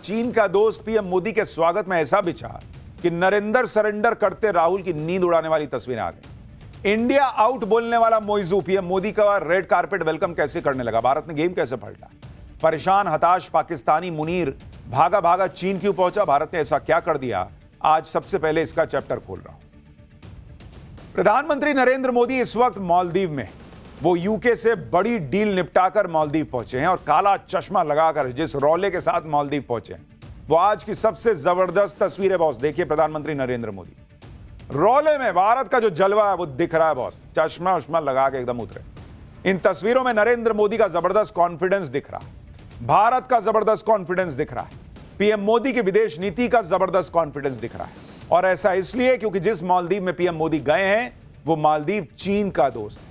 चीन का दोस्त पीएम मोदी के स्वागत में ऐसा बिछा कि नरेंद्र सरेंडर करते राहुल की नींद उड़ाने वाली तस्वीरें आ गई। इंडिया आउट बोलने वाला मोइजू पीएम मोदी का रेड कारपेट वेलकम कैसे करने लगा, भारत ने गेम कैसे पलटा, परेशान हताश पाकिस्तानी मुनीर भागा भागा चीन क्यों पहुंचा, भारत ने ऐसा क्या कर दिया, आज सबसे पहले इसका चैप्टर खोल रहा हूं। प्रधानमंत्री नरेंद्र मोदी इस वक्त मालदीव में, वो यूके से बड़ी डील निपटाकर मालदीव पहुंचे हैं और काला चश्मा लगाकर जिस रौले के साथ मालदीव पहुंचे हैं वो आज की सबसे जबरदस्त तस्वीर है बॉस। देखिए प्रधानमंत्री नरेंद्र मोदी रौले में, भारत का जो जलवा है वो दिख रहा है बॉस, चश्मा उश्मा लगा के एकदम उतरे। इन तस्वीरों में नरेंद्र मोदी का जबरदस्त कॉन्फिडेंस दिख रहा है, भारत का जबरदस्त कॉन्फिडेंस दिख रहा है, पीएम मोदी की विदेश नीति का जबरदस्त कॉन्फिडेंस दिख रहा है। और ऐसा इसलिए क्योंकि जिस मालदीव में पीएम मोदी गए हैं वो मालदीव चीन का दोस्त है।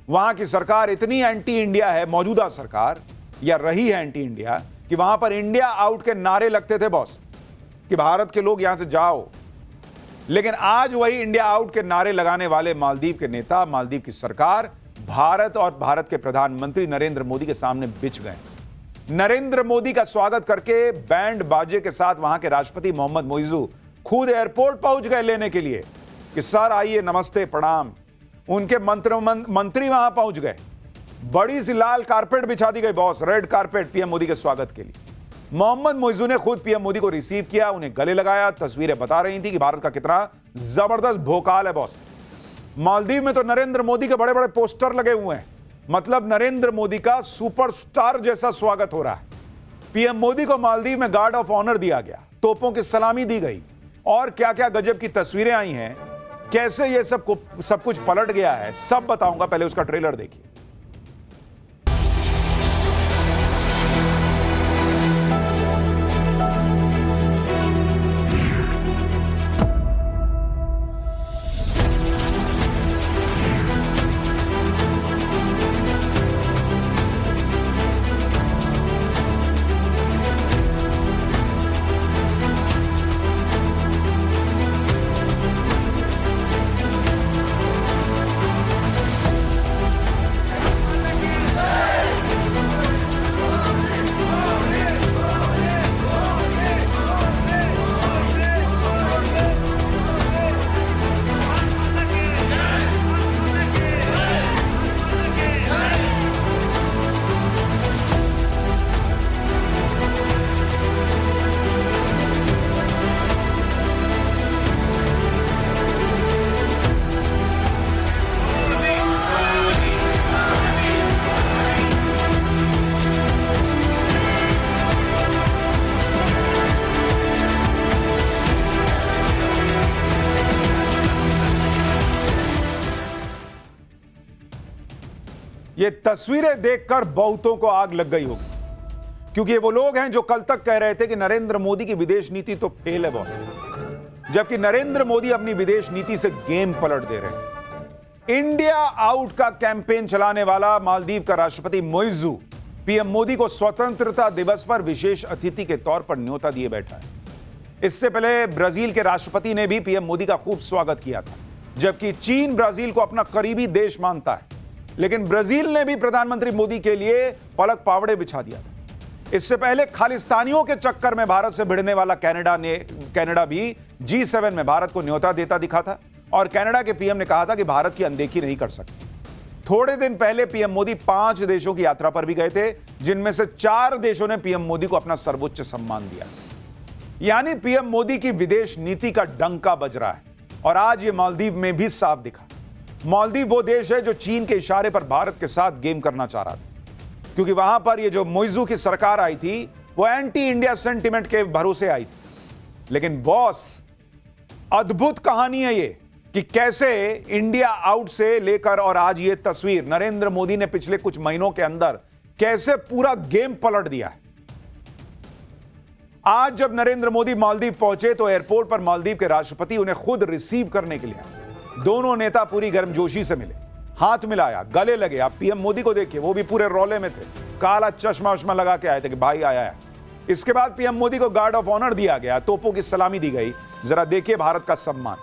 वहां की सरकार इतनी एंटी इंडिया है, मौजूदा सरकार या रही है एंटी इंडिया, कि वहां पर इंडिया आउट के नारे लगते थे बॉस, कि भारत के लोग यहां से जाओ। लेकिन आज वही इंडिया आउट के नारे लगाने वाले मालदीव के नेता, मालदीव की सरकार, भारत और भारत के प्रधानमंत्री नरेंद्र मोदी के सामने बिछ गए। नरेंद्र मोदी का स्वागत करके बैंड बाजे के साथ वहां के राष्ट्रपति मोहम्मद मोइजू खुद एयरपोर्ट पहुंच गए लेने के लिए कि सर आइए, नमस्ते, प्रणाम। उनके मंत्री वहां पहुंच गए, बड़ी सी लाल कारपेट बिछा दी गई boss, red carpet PM Modi के स्वागत के लिए। मोहम्मद मोइजू ने खुद पीएम मोदी को रिसीव किया, उन्हें गले लगाया। तस्वीरें बता रही थी कि भारत का कितना जबरदस्त भोकाल है बॉस। मालदीव में तो नरेंद्र मोदी के बड़े बड़े पोस्टर लगे हुए हैं, मतलब नरेंद्र मोदी का सुपरस्टार जैसा स्वागत हो रहा है। पीएम मोदी को मालदीव में गार्ड ऑफ ऑनर दिया गया, तोपों की सलामी दी गई, और क्या क्या गजब की तस्वीरें आई हैं। कैसे ये सब कुछ पलट गया है सब बताऊंगा, पहले उसका ट्रेलर देखिए। ये तस्वीरें देखकर बहुतों को आग लग गई होगी, क्योंकि ये वो लोग हैं जो कल तक कह रहे थे कि नरेंद्र मोदी की विदेश नीति तो फेल है बॉस, जबकि नरेंद्र मोदी अपनी विदेश नीति से गेम पलट दे रहे हैं। इंडिया आउट का कैंपेन चलाने वाला मालदीव का राष्ट्रपति मोइजू पीएम मोदी को स्वतंत्रता दिवस पर विशेष अतिथि के तौर पर न्योता दिए बैठा है। इससे पहले ब्राजील के राष्ट्रपति ने भी पीएम मोदी का खूब स्वागत किया था, जबकि चीन ब्राजील को अपना करीबी देश मानता है, लेकिन ब्राजील ने भी प्रधानमंत्री मोदी के लिए पलक पावड़े बिछा दिया था। इससे पहले खालिस्तानियों के चक्कर में भारत से भिड़ने वाला कनाडा भी G7 में भारत को न्योता देता दिखा था, और कनाडा के पीएम ने कहा था कि भारत की अनदेखी नहीं कर सकते। थोड़े दिन पहले पीएम मोदी 5 देशों की यात्रा पर भी गए थे, जिनमें से 4 देशों ने पीएम मोदी को अपना सर्वोच्च सम्मान दिया। यानी पीएम मोदी की विदेश नीति का डंका बज रहा है, और आज ये मालदीव में भी साफ दिखा। मालदीव वो देश है जो चीन के इशारे पर भारत के साथ गेम करना चाह रहा था, क्योंकि वहां पर ये जो मोइजू की सरकार आई थी वो एंटी इंडिया सेंटिमेंट के भरोसे आई थी। लेकिन बॉस, अद्भुत कहानी है ये कि कैसे इंडिया आउट से लेकर और आज ये तस्वीर, नरेंद्र मोदी ने पिछले कुछ महीनों के अंदर कैसे पूरा गेम पलट दिया है। आज जब नरेंद्र मोदी मालदीव पहुंचे तो एयरपोर्ट पर मालदीव के राष्ट्रपति उन्हें खुद रिसीव करने के लिए आए। दोनों नेता पूरी गर्मजोशी से मिले, हाथ मिलाया, गले लगे। आप पीएम मोदी को देखिए, वो भी पूरे रौले में थे, काला चश्मा उश्मा लगा के आए थे कि भाई आया है। इसके बाद पीएम मोदी को गार्ड ऑफ ऑनर दिया गया, तोपों की सलामी दी गई। जरा देखिए भारत का सम्मान।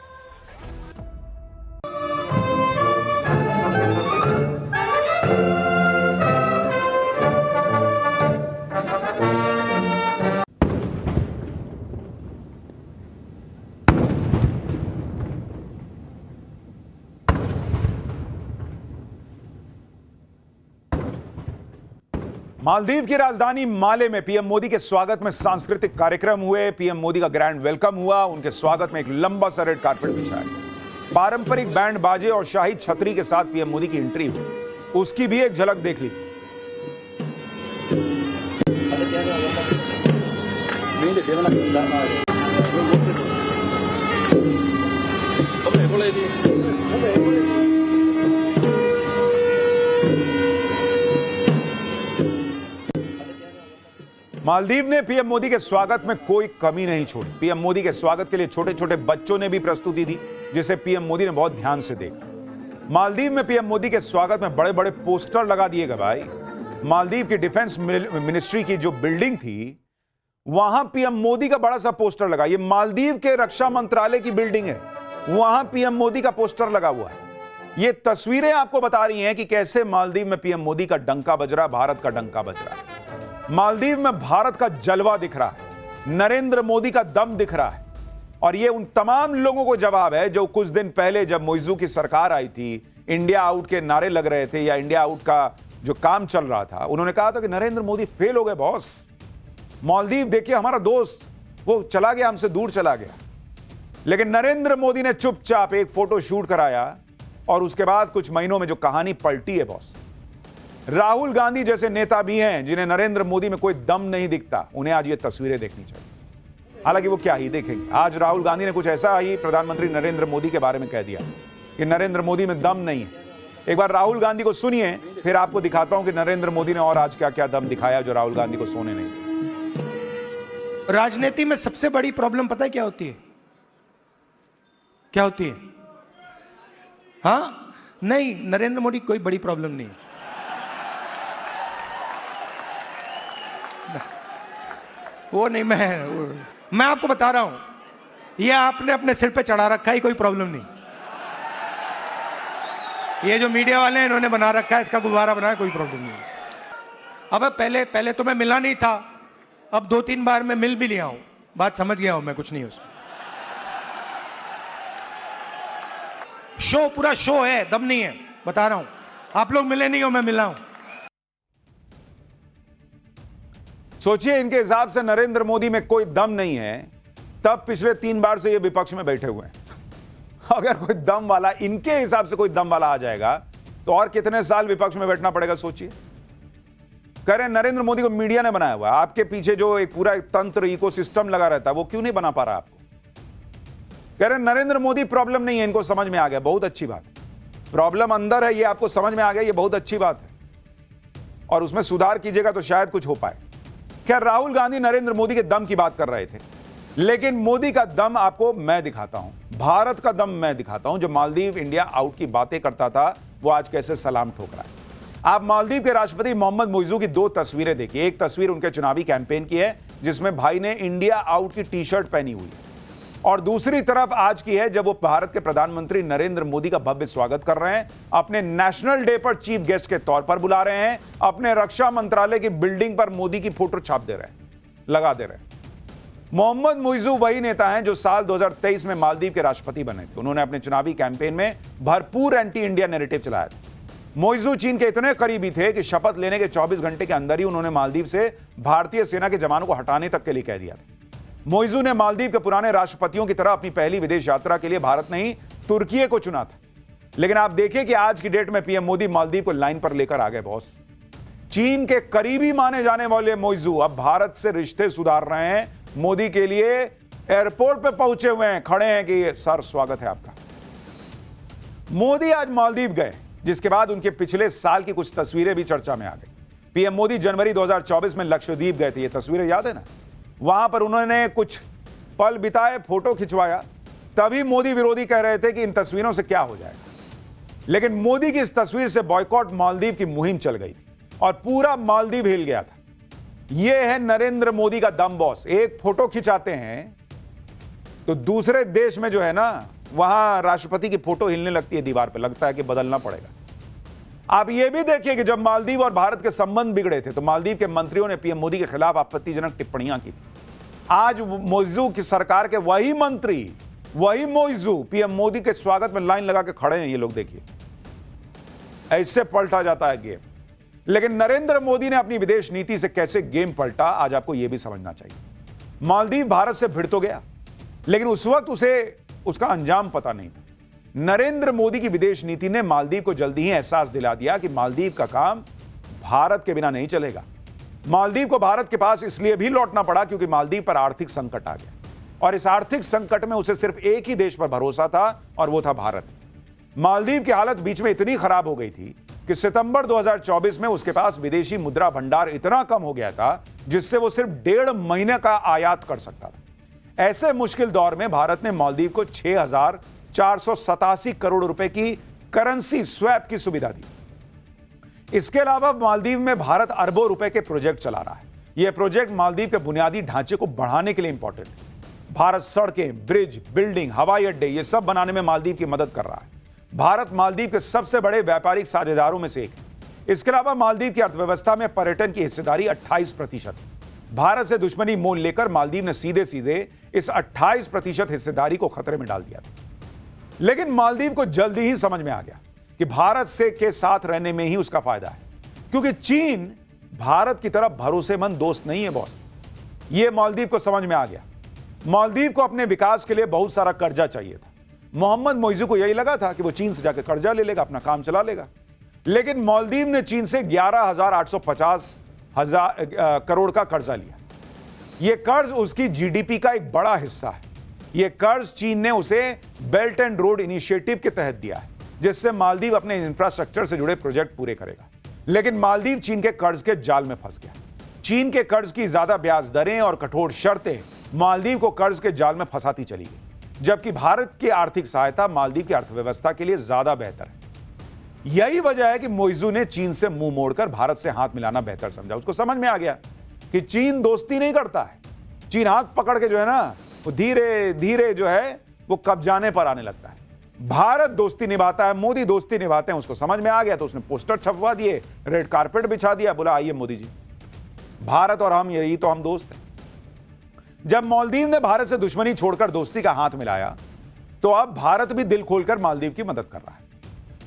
मालदीव की राजधानी माले में पीएम मोदी के स्वागत में सांस्कृतिक कार्यक्रम हुए। पीएम मोदी का ग्रैंड वेलकम हुआ। उनके स्वागत में एक लंबा सा रेड कारपेट बिछाया गया। पारंपरिक बैंड बाजे और शाही छतरी के साथ पीएम मोदी की एंट्री हुई। उसकी भी एक झलक देख लीजिए। मालदीव ने पीएम मोदी के स्वागत में कोई कमी नहीं छोड़ी। पीएम मोदी के स्वागत के लिए छोटे छोटे बच्चों ने भी प्रस्तुति दी, जिसे पीएम मोदी ने बहुत ध्यान से देखा। मालदीव में पीएम मोदी के स्वागत में बड़े बड़े पोस्टर लगा दिए गए। भाई, मालदीव की डिफेंस मिनिस्ट्री की जो बिल्डिंग थी, वहां पीएम मोदी का बड़ा सा पोस्टर लगा। ये मालदीव के रक्षा मंत्रालय की बिल्डिंग है, वहां पीएम मोदी का पोस्टर लगा हुआ है। ये तस्वीरें आपको बता रही हैं कि कैसे मालदीव में पीएम मोदी का डंका बज रहा है, भारत का डंका बज रहा है। मालदीव में भारत का जलवा दिख रहा है, नरेंद्र मोदी का दम दिख रहा है। और ये उन तमाम लोगों को जवाब है जो कुछ दिन पहले जब मोइजू की सरकार आई थी, इंडिया आउट के नारे लग रहे थे या इंडिया आउट का जो काम चल रहा था, उन्होंने कहा था कि नरेंद्र मोदी फेल हो गए बॉस। मालदीव देखिए, हमारा दोस्त वो चला गया, हमसे दूर चला गया। लेकिन नरेंद्र मोदी ने चुपचाप एक फोटो शूट कराया और उसके बाद कुछ महीनों में जो कहानी पलटी है बॉस। राहुल गांधी जैसे नेता भी हैं जिन्हें नरेंद्र मोदी में कोई दम नहीं दिखता, उन्हें आज ये तस्वीरें देखनी चाहिए। हालांकि वो क्या ही देखेंगे। आज राहुल गांधी ने कुछ ऐसा ही प्रधानमंत्री नरेंद्र मोदी के बारे में कह दिया कि नरेंद्र मोदी में दम नहीं है। एक बार राहुल गांधी को सुनिए, फिर आपको दिखाता हूं कि नरेंद्र मोदी ने और आज क्या क्या दम दिखाया जो राहुल गांधी को सोने नहीं दिया। राजनीति में सबसे बड़ी प्रॉब्लम पता है क्या होती है? क्या होती है? हाँ, नहीं, नरेंद्र मोदी कोई बड़ी प्रॉब्लम नहीं। वो नहीं, मैं आपको बता रहा हूं, ये आपने अपने सिर पे चढ़ा रखा है, कोई प्रॉब्लम नहीं। ये जो मीडिया वाले हैं इन्होंने बना रखा है, इसका गुब्बारा बनाया, कोई प्रॉब्लम नहीं। अब पहले तो मैं मिला नहीं था, अब 2-3 बार मैं मिल भी लिया हूं, बात समझ गया हूं मैं, कुछ नहीं उसमें। शो, पूरा शो है, दम नहीं है, बता रहा हूं। आप लोग मिले नहीं हो, मैं मिला हूं। सोचिए, इनके हिसाब से नरेंद्र मोदी में कोई दम नहीं है, तब पिछले 3 बार से ये विपक्ष में बैठे हुए हैं। अगर कोई दम वाला, इनके हिसाब से कोई दम वाला आ जाएगा तो और कितने साल विपक्ष में बैठना पड़ेगा सोचिए। कह रहे हैं नरेंद्र मोदी को मीडिया ने बनाया हुआ है। आपके पीछे जो एक पूरा तंत्र इकोसिस्टम लगा रहता है, वो क्यों नहीं बना पा रहा आपको? कह रहे हैं नरेंद्र मोदी प्रॉब्लम नहीं है, इनको समझ में आ गया, बहुत अच्छी बात। प्रॉब्लम अंदर है, ये आपको समझ में आ गया, ये बहुत अच्छी बात है, और उसमें सुधार कीजिएगा तो शायद कुछ हो पाए। खैर, राहुल गांधी नरेंद्र मोदी के दम की बात कर रहे थे, लेकिन मोदी का दम आपको मैं दिखाता हूं, भारत का दम मैं दिखाता हूं। जो मालदीव इंडिया आउट की बातें करता था, वो आज कैसे सलाम ठोक रहा है। आप मालदीव के राष्ट्रपति मोहम्मद मोइजू की 2 तस्वीरें देखिए। एक तस्वीर उनके चुनावी कैंपेन की है, जिसमें भाई ने इंडिया आउट की टी-शर्ट पहनी हुई है, और दूसरी तरफ आज की है जब वो भारत के प्रधानमंत्री नरेंद्र मोदी का भव्य स्वागत कर रहे हैं, अपने नेशनल डे पर चीफ गेस्ट के तौर पर बुला रहे हैं, अपने रक्षा मंत्रालय की बिल्डिंग पर मोदी की फोटो छाप दे रहे हैं, लगा दे रहे हैं। मोहम्मद मोइजू वही नेता हैं जो साल 2023 में मालदीव के राष्ट्रपति बने थे। उन्होंने अपने चुनावी कैंपेन में भरपूर एंटी इंडिया नैरेटिव चलाया था। मोइजू चीन के इतने करीबी थे कि शपथ लेने के 24 घंटे के अंदर ही उन्होंने मालदीव से भारतीय सेना के जवानों को हटाने तक के लिए कह दिया था। मोइजू ने मालदीव के पुराने राष्ट्रपतियों की तरह अपनी पहली विदेश यात्रा के लिए भारत नहीं, तुर्की को चुना था। लेकिन आप देखिए कि आज की डेट में पीएम मोदी मालदीव को लाइन पर लेकर आ गए बॉस। चीन के करीबी माने जाने वाले मोइजू अब भारत से रिश्ते सुधार रहे हैं। मोदी के लिए एयरपोर्ट पे पहुंचे हुए हैं, खड़े हैं कि सर स्वागत है आपका। मोदी आज मालदीव गए, जिसके बाद उनके पिछले साल की कुछ तस्वीरें भी चर्चा में आ गई। पीएम मोदी जनवरी 2024 में लक्षद्वीप गए थे, ये तस्वीरें याद है ना? वहां पर उन्होंने कुछ पल बिताए, फोटो खिंचवाया। तभी मोदी विरोधी कह रहे थे कि इन तस्वीरों से क्या हो जाएगा। लेकिन मोदी की इस तस्वीर से बॉयकॉट मालदीव की मुहिम चल गई थी और पूरा मालदीव हिल गया था। यह है नरेंद्र मोदी का दम बॉस। एक फोटो खिंचाते हैं तो दूसरे देश में जो है ना, वहां राष्ट्रपति की फोटो हिलने लगती है दीवार पर, लगता है कि बदलना पड़ेगा। आप ये भी देखिए कि जब मालदीव और भारत के संबंध बिगड़े थे तो मालदीव के मंत्रियों ने पीएम मोदी के खिलाफ आपत्तिजनक टिप्पणियां की थी। आज मोइजू की सरकार के वही मंत्री, वही मोइजू पीएम मोदी के स्वागत में लाइन लगा के खड़े हैं। ये लोग देखिए, ऐसे पलटा जाता है गेम। लेकिन नरेंद्र मोदी ने अपनी विदेश नीति से कैसे गेम पलटा, आज आपको यह भी समझना चाहिए। मालदीव भारत से भिड़ तो गया, लेकिन उस वक्त उसे उसका अंजाम पता नहीं था। नरेंद्र मोदी की विदेश नीति ने मालदीव को जल्दी ही एहसास दिला दिया कि मालदीव का काम भारत के बिना नहीं चलेगा। मालदीव को भारत के पास इसलिए भी लौटना पड़ा क्योंकि मालदीव पर आर्थिक संकट आ गया, और इस आर्थिक संकट में उसे सिर्फ एक ही देश पर भरोसा था, और वो था भारत। मालदीव की हालत बीच में इतनी खराब हो गई थी कि सितंबर 2024 में उसके पास विदेशी मुद्रा भंडार इतना कम हो गया था जिससे वो सिर्फ 1.5 महीने का आयात कर सकता था। ऐसे मुश्किल दौर में भारत ने मालदीव को 6,487 करोड़ रुपए की करेंसी स्वैप की सुविधा दी। इसके अलावा मालदीव में भारत अरबों रुपए के प्रोजेक्ट चला रहा है। यह प्रोजेक्ट मालदीव के बुनियादी ढांचे को बढ़ाने के लिए इंपॉर्टेंट है। भारत सड़कें, ब्रिज, बिल्डिंग, हवाई अड्डे ये सब बनाने में मालदीव की मदद कर रहा है। भारत मालदीव के सबसे बड़े व्यापारिक साझेदारों में से एक है। इसके अलावा मालदीव की अर्थव्यवस्था में पर्यटन की हिस्सेदारी 28% है। भारत से दुश्मनी मोल लेकर मालदीव ने सीधे सीधे इस 28% हिस्सेदारी को खतरे में डाल दिया था। लेकिन मालदीव को जल्दी ही समझ में आ गया कि भारत से के साथ रहने में ही उसका फायदा है, क्योंकि चीन भारत की तरफ भरोसेमंद दोस्त नहीं है बॉस। यह मालदीव को समझ में आ गया। मालदीव को अपने विकास के लिए बहुत सारा कर्जा चाहिए था। मोहम्मद मोइजू को यही लगा था कि वो चीन से जाकर कर्जा ले लेगा, अपना काम चला लेगा। लेकिन मालदीव ने चीन से 11,850 करोड़ का कर्जा लिया। यह कर्ज उसकी जीडीपी का एक बड़ा हिस्सा है। यह कर्ज चीन ने उसे बेल्ट एंड रोड इनिशिएटिव के तहत दिया है, जिससे मालदीव अपने इंफ्रास्ट्रक्चर से जुड़े प्रोजेक्ट पूरे करेगा। लेकिन मालदीव चीन के कर्ज के जाल में फंस गया। चीन के कर्ज की ज्यादा ब्याज दरें और कठोर शर्तें मालदीव को कर्ज के जाल में फंसाती चली गई, जबकि भारत की आर्थिक सहायता मालदीव की अर्थव्यवस्था के लिए ज्यादा बेहतर है। यही वजह है कि मोइजू ने चीन से मुंह मोड़कर भारत से हाथ मिलाना बेहतर समझा। उसको समझ में आ गया कि चीन दोस्ती नहीं करता है। चीन हाथ पकड़ के जो है ना, वो धीरे धीरे जो है वो कब्जाने पर आने लगता है। भारत दोस्ती निभाता है, मोदी दोस्ती निभाते हैं। उसको समझ में आ गया तो उसने पोस्टर छपवा दिए, रेड कारपेट बिछा दिया, बोला आइए मोदी जी, भारत और हम यही तो हम दोस्त हैं। जब मालदीव ने भारत से दुश्मनी छोड़कर दोस्ती का हाथ मिलाया तो अब भारत भी दिल खोलकर मालदीव की मदद कर रहा है।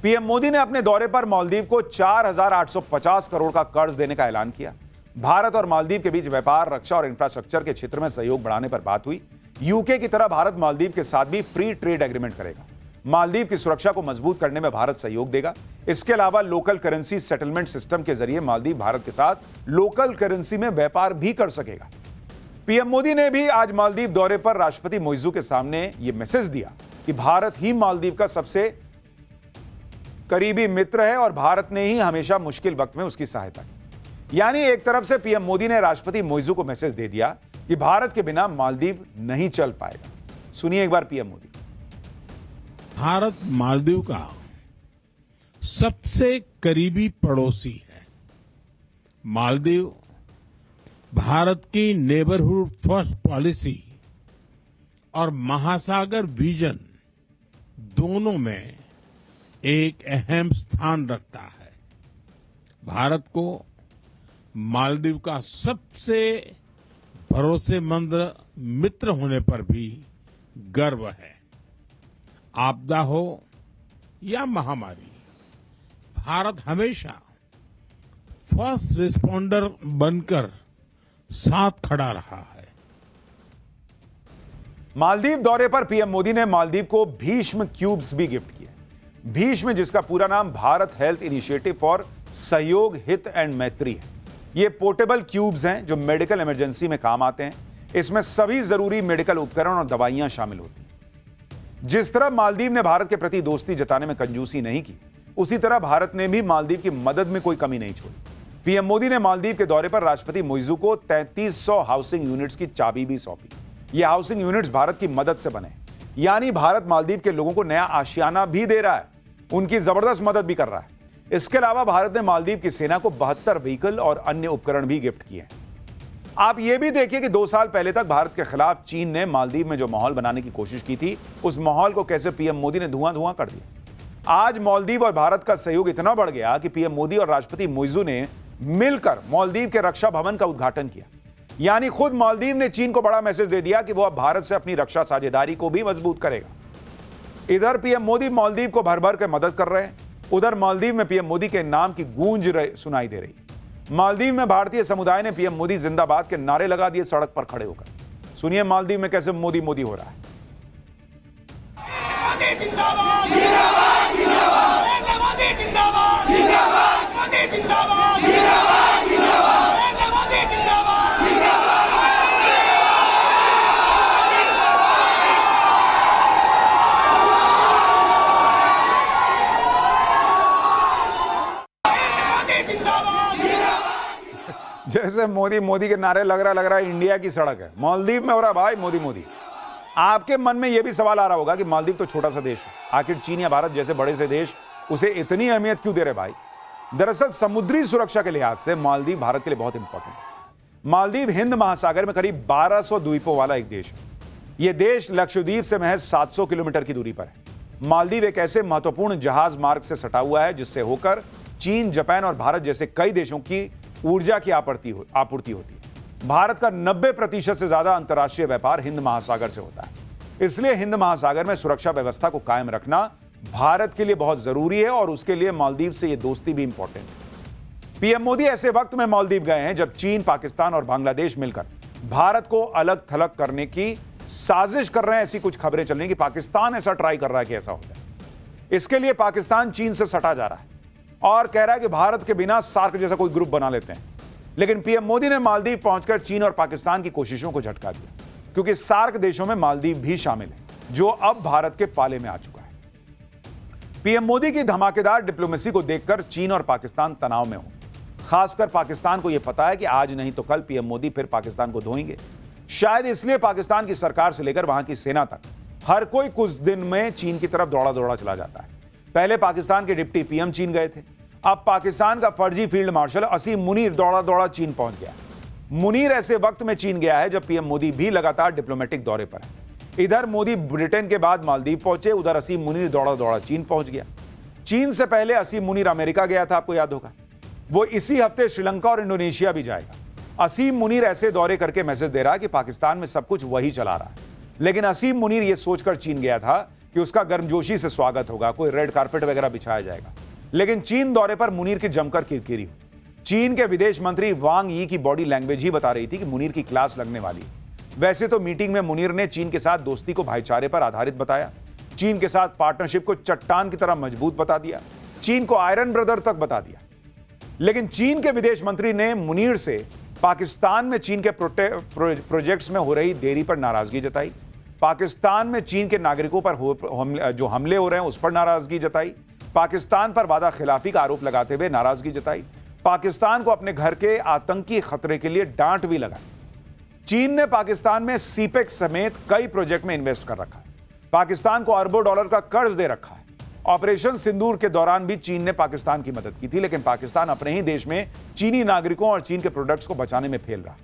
पीएम मोदी ने अपने दौरे पर मालदीव को 4,850 करोड़ का कर्ज देने का ऐलान किया। भारत और मालदीव के बीच व्यापार, रक्षा और इंफ्रास्ट्रक्चर के क्षेत्र में सहयोग बढ़ाने पर बात हुई। यूके की तरह भारत मालदीव के साथ भी फ्री ट्रेड एग्रीमेंट करेगा। मालदीव की सुरक्षा को मजबूत करने में भारत सहयोग देगा। इसके अलावा लोकल करेंसी सेटलमेंट सिस्टम के जरिए मालदीव भारत के साथ लोकल करेंसी में व्यापार भी कर सकेगा। पीएम मोदी ने भी आज मालदीव दौरे पर राष्ट्रपति मोइजू के सामने यह मैसेज दिया कि भारत ही मालदीव का सबसे करीबी मित्र है और भारत ने ही हमेशा मुश्किल वक्त में उसकी सहायता की। यानी एक तरफ से पीएम मोदी ने राष्ट्रपति मोइजू को मैसेज दे दिया कि भारत के बिना मालदीव नहीं चल पाएगा। सुनिए एक बार पीएम मोदी। भारत मालदीव का सबसे करीबी पड़ोसी है। मालदीव भारत की नेबरहुड फर्स्ट पॉलिसी और महासागर विजन दोनों में एक अहम स्थान रखता है। भारत को मालदीव का सबसे भरोसेमंद मित्र होने पर भी गर्व है। आपदा हो या महामारी, भारत हमेशा फर्स्ट रिस्पॉन्डर बनकर साथ खड़ा रहा है। मालदीव दौरे पर पीएम मोदी ने मालदीव को भीष्म क्यूब्स भी गिफ्ट किए। भीष्म, जिसका पूरा नाम भारत हेल्थ इनिशिएटिव फॉर सहयोग, हित एंड मैत्री है। ये पोर्टेबल क्यूब्स हैं जो मेडिकल इमरजेंसी में काम आते हैं। इसमें सभी जरूरी मेडिकल उपकरण और दवाइयां शामिल होती हैं। जिस तरह मालदीव ने भारत के प्रति दोस्ती जताने में कंजूसी नहीं की, उसी तरह भारत ने भी मालदीव की मदद में कोई कमी नहीं छोड़ी। पीएम मोदी ने मालदीव के दौरे पर राष्ट्रपति मोइजू को 3300 हाउसिंग यूनिट्स की चाबी भी सौंपी। ये हाउसिंग यूनिट्स भारत की मदद से बने, यानी भारत मालदीव के लोगों को नया आशियाना भी दे रहा है, उनकी जबरदस्त मदद भी कर रहा है। इसके अलावा भारत ने मालदीव की सेना को 72 व्हीकल और अन्य उपकरण भी गिफ्ट किए हैं। आप ये भी देखिए कि 2 साल पहले तक भारत के खिलाफ चीन ने मालदीव में जो माहौल बनाने की कोशिश की थी, उस माहौल को कैसे पीएम मोदी ने धुआं कर दिया। आज मालदीव और भारत का सहयोग इतना बढ़ गया कि पीएम मोदी और राष्ट्रपति मोइजू ने मिलकर मालदीव के रक्षा भवन का उद्घाटन किया। यानी खुद मालदीव ने चीन को बड़ा मैसेज दे दिया कि वो अब भारत से अपनी रक्षा साझेदारी को भी मजबूत करेगा। इधर पीएम मोदी मालदीव को भर भर के मदद कर रहे हैं। उधर मालदीव में पीएम मोदी के नाम की गूंज सुनाई दे रही। मालदीव में भारतीय समुदाय ने पीएम मोदी जिंदाबाद के नारे लगा दिए सड़क पर खड़े होकर। सुनिए मालदीव में कैसे मोदी मोदी हो रहा है। मोदी जिंदाबाद जिंदाबाद जिंदाबाद मोदी जिंदाबाद जिंदाबाद मोदी जिंदाबाद जिंदाबाद जिंदाबाद मोदी जिंदाबाद जिंदाबाद मोदी जिंदाबाद जैसे मोदी मोदी के नारे लग रहा है इंडिया की सड़क है, मालदीव में हो रहा भाई मोदी मोदी। आपके मन में यह भी सवाल आ रहा होगा कि मालदीव तो छोटा सा देश है, आखिर चीन या भारत जैसे बड़े से देश उसे इतनी अहमियत क्यों दे रहे भाई। दरअसल समुद्री सुरक्षा के लिहाज से मालदीव भारत के लिए बहुत इंपॉर्टेंट है। मालदीव हिंद महासागर में करीब 1200 द्वीपों वाला एक देश है। यह देश लक्षद्वीप से महज 700 किलोमीटर की दूरी पर है। मालदीव एक ऐसे महत्वपूर्ण जहाज मार्ग से सटा हुआ है जिससे होकर चीन, जापान और भारत जैसे कई देशों की ऊर्जा की आपूर्ति होती है। भारत का 90% से ज्यादा अंतर्राष्ट्रीय व्यापार हिंद महासागर से होता है। इसलिए हिंद महासागर में सुरक्षा व्यवस्था को कायम रखना भारत के लिए बहुत जरूरी है और उसके लिए मालदीव से यह दोस्ती भी इंपॉर्टेंट है। पीएम मोदी ऐसे वक्त में मालदीव गए हैं जब चीन, पाकिस्तान और बांग्लादेश मिलकर भारत को अलग थलग करने की साजिश कर रहे हैं। ऐसी कुछ खबरें चल रही कि पाकिस्तान ऐसा ट्राई कर रहा है कि ऐसा होता है। इसके लिए पाकिस्तान चीन से सटा जा रहा है और कह रहा है कि भारत के बिना सार्क जैसा कोई ग्रुप बना लेते हैं। लेकिन पीएम मोदी ने मालदीव पहुंचकर चीन और पाकिस्तान की कोशिशों को झटका दिया, क्योंकि सार्क देशों में मालदीव भी शामिल है, जो अब भारत के पाले में आ चुका है। पीएम मोदी की धमाकेदार डिप्लोमेसी को देखकर चीन और पाकिस्तान तनाव में होंगे। खासकर पाकिस्तान को यह पता है कि आज नहीं तो कल पीएम मोदी फिर पाकिस्तान को धोएंगे। शायद इसलिए पाकिस्तान की सरकार से लेकर वहां की सेना तक हर कोई कुछ दिन में चीन की तरफ दौड़ा दौड़ा चला जाता है। पहले पाकिस्तान के डिप्टी पीएम चीन गए थे, अब पाकिस्तान का फर्जी फील्ड मार्शल असीम मुनीर दौड़ा दौड़ा चीन पहुंच गया। मुनीर ऐसे वक्त में चीन गया है जब पीएम मोदी भी लगातार डिप्लोमेटिक दौरे पर है। इधर मोदी ब्रिटेन के बाद मालदीव पहुंचे, उधर असीम मुनीर दौड़ा दौड़ा चीन पहुंच गया। चीन से पहले असीम मुनीर अमेरिका गया था, आपको याद होगा। वो इसी हफ्ते श्रीलंका और इंडोनेशिया भी जाएगा। असीम मुनीर ऐसे दौरे करके मैसेज दे रहा है कि पाकिस्तान में सब कुछ वही चला रहा है। लेकिन असीम मुनीर यह सोचकर चीन गया था कि उसका गर्मजोशी से स्वागत होगा, कोई रेड कारपेट वगैरह बिछाया जाएगा। लेकिन चीन दौरे पर मुनीर की जमकर किरकिरी हुई। चीन के विदेश मंत्री वांग यी की बॉडी लैंग्वेज ही बता रही थी कि मुनीर की क्लास लगने वाली है। वैसे तो मीटिंग में मुनीर ने चीन के साथ दोस्ती को भाईचारे पर आधारित बताया, चीन के साथ पार्टनरशिप को चट्टान की तरह मजबूत बता दिया, चीन को आयरन ब्रदर तक बता दिया। लेकिन चीन के विदेश मंत्री ने मुनीर से पाकिस्तान में चीन के प्रोजेक्ट्स में हो रही देरी पर नाराजगी जताई, पाकिस्तान में चीन के नागरिकों पर जो हमले हो रहे हैं उस पर नाराजगी जताई, पाकिस्तान पर वादा खिलाफी का आरोप लगाते हुए नाराजगी जताई, पाकिस्तान को अपने घर के आतंकी खतरे के लिए डांट भी लगाई। चीन ने पाकिस्तान में सीपेक समेत कई प्रोजेक्ट में इन्वेस्ट कर रखा है, पाकिस्तान को अरबों डॉलर का कर्ज दे रखा है। ऑपरेशन सिंदूर के दौरान भी चीन ने पाकिस्तान की मदद की थी, लेकिन पाकिस्तान अपने ही देश में चीनी नागरिकों और चीन के प्रोडक्ट्स को बचाने में फेल रहा।